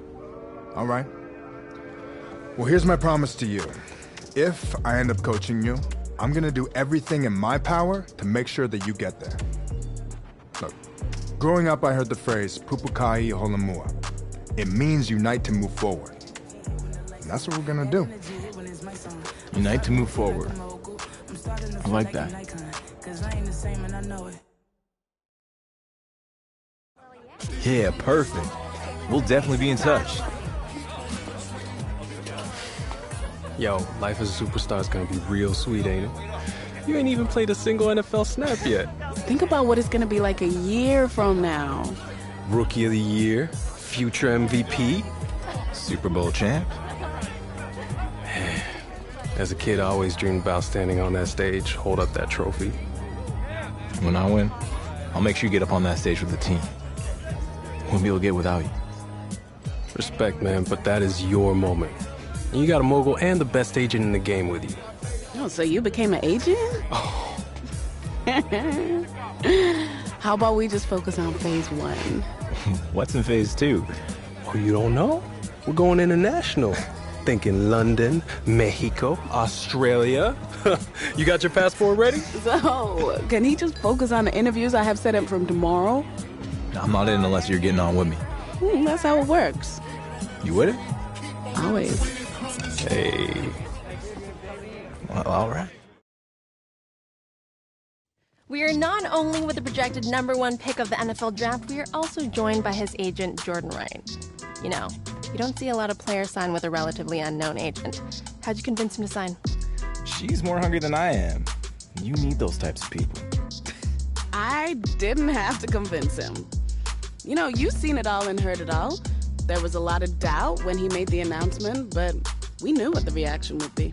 All right. Well, here's my promise to you. If I end up coaching you, I'm going to do everything in my power to make sure that you get there. Look, growing up I heard the phrase, Pupukai Holamua. It means unite to move forward. And that's what we're going to do. Unite to move forward. I like that. Yeah, perfect. We'll definitely be in touch. Yo, life as a superstar is gonna be real sweet, ain't it? You ain't even played a single NFL snap yet. Think about what it's gonna be like a year from now. Rookie of the Year, future MVP, Super Bowl champ. As a kid, I always dreamed about standing on that stage, hold up that trophy. When I win, I'll make sure you get up on that stage with the team. Wouldn't be able to get without you. Respect, man, but that is your moment. And you got a mogul and the best agent in the game with you. Oh, so you became an agent? Oh. How about we just focus on phase 1? What's in phase 2? Oh, you don't know? We're going international. Thinking London, Mexico, Australia. You got your passport ready? So, can he just focus on the interviews I have set up from tomorrow? I'm not in unless you're getting on with me. That's how it works. You with it? Always. Hey. Well, all right. We are not only with the projected #1 pick of the NFL draft, we are also joined by his agent, Jordan Ryan. You know, you don't see a lot of players sign with a relatively unknown agent. How'd you convince him to sign? She's more hungry than I am. You need those types of people. I didn't have to convince him. You know, you've seen it all and heard it all. There was a lot of doubt when he made the announcement, but we knew what the reaction would be.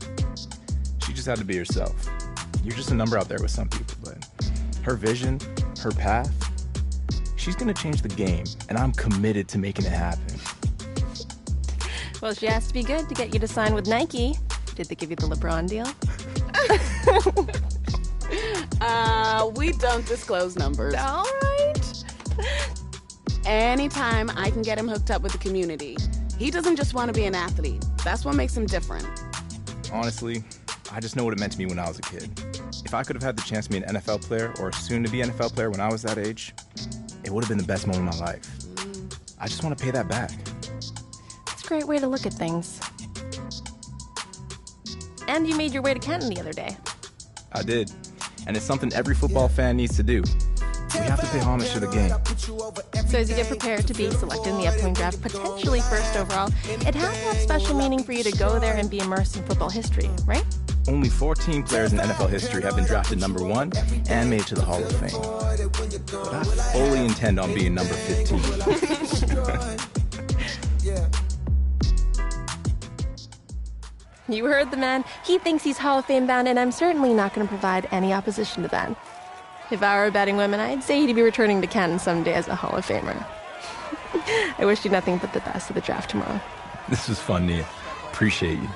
She just had to be herself. You're just a number out there with some people, but her vision, her path, she's gonna change the game, and I'm committed to making it happen. Well, she has to be good to get you to sign with Nike. Did they give you the LeBron deal? We don't disclose numbers. All right. Anytime I can get him hooked up with the community. He doesn't just want to be an athlete. That's what makes him different. Honestly, I just know what it meant to me when I was a kid. If I could have had the chance to be an NFL player or soon to be an NFL player when I was that age, it would have been the best moment of my life. I just want to pay that back. It's a great way to look at things. And you made your way to Canton the other day. I did. And it's something every football fan needs to do. We have to pay homage to the game. So as you get prepared to be selected in the upcoming draft, potentially first overall, it has to have special meaning for you to go there and be immersed in football history, right? Only 14 players in NFL history have been drafted number 1 and made it to the Hall of Fame. But I fully intend on being number 15. You heard the man. He thinks he's Hall of Fame bound, and I'm certainly not going to provide any opposition to that. If I were a betting woman, I'd say he'd be returning to Canton someday as a Hall of Famer. I wish you nothing but the best of the draft tomorrow. This was fun, Nia. Appreciate you.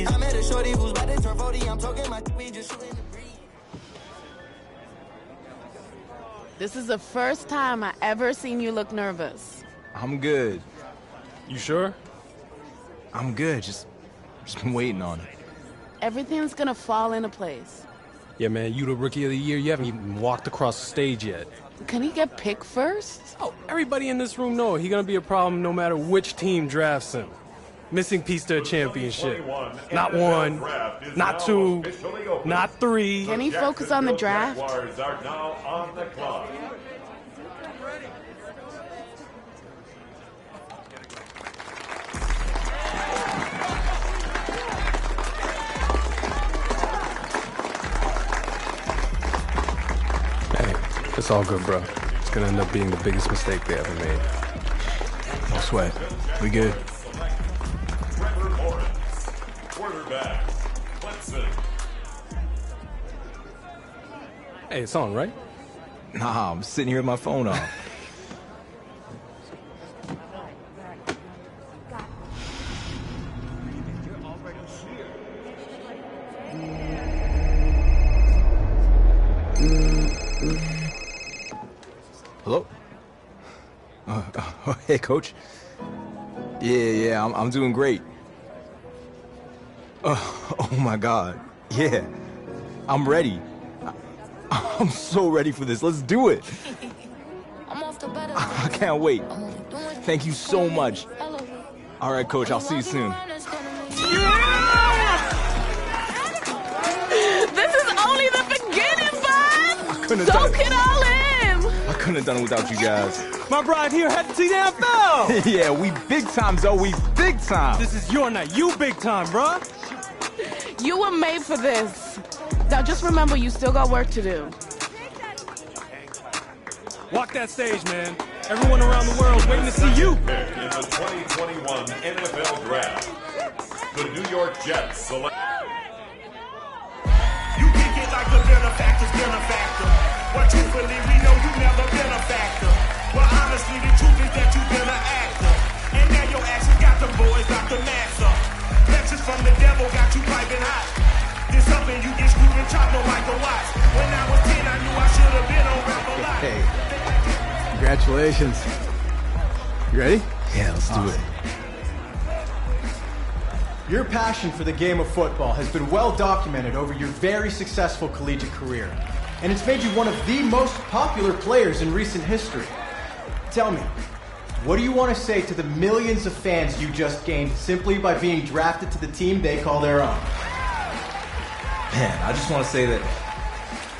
I met a shorty who's about to turn 40. I'm talking my we just shooting the breeze. This is the first time I ever seen you look nervous. I'm good. You sure? I'm good. Just been waiting on it. Everything's gonna fall into place. Yeah, man, you the Rookie of the Year. You haven't even walked across the stage yet. Can he get picked first? Oh, everybody in this room know he's gonna be a problem no matter which team drafts him. Missing piece to a championship. Not 1, not 2, not 3. Can he focus on the draft? Hey, it's all good, bro. It's gonna end up being the biggest mistake they ever made. No sweat. We good. Hey, it's on, right? Nah, I'm sitting here with my phone off. Hello? Hey, Coach. Yeah, I'm doing great. Oh my God. Yeah, I'm ready. I'm so ready for this. Let's do it. I can't wait. Thank you so much. All right, Coach, I'll see you soon. This is only the beginning, bud! Soak it all in! I couldn't have done it without you guys. My bride here had to see the NFL! Yeah, we big time, Zoe. We big time. This is your night. You big time, bruh. You were made for this. Now just remember, you still got work to do. Walk that stage, man. Everyone around the world waiting to see you. In the 2021 NFL Draft, the New York Jets select. You kick it like the benefactor's benefactor. But truthfully, we know you never been a factor. Well, honestly, the truth is that you've been an actor. And now your actions got them boys out the master. Lectures from the devil got you piping hot. This something you get screwed and chopped on Michael Watts. When I was 10, I knew I should have been on rap a lot. Hey, congratulations. You ready? Yeah, let's do it. Your passion for the game of football has been well documented over your very successful collegiate career, and it's made you one of the most popular players in recent history. Tell me, what do you want to say to the millions of fans you just gained simply by being drafted to the team they call their own? Man, I just want to say that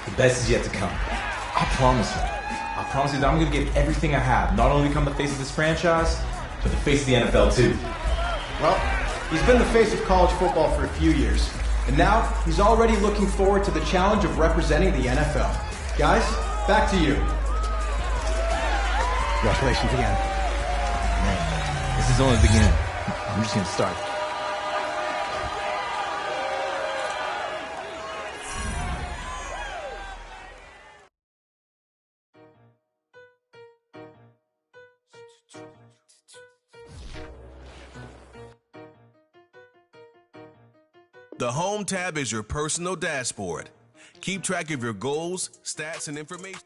the best is yet to come. I promise you. I promise you that I'm going to give everything I have, not only become the face of this franchise, but the face of the NFL too. Well, he's been the face of college football for a few years, and now he's already looking forward to the challenge of representing the NFL. Guys, back to you. Congratulations again. Man, this is only the beginning. I'm just going to start. The Home tab is your personal dashboard. Keep track of your goals, stats, and information.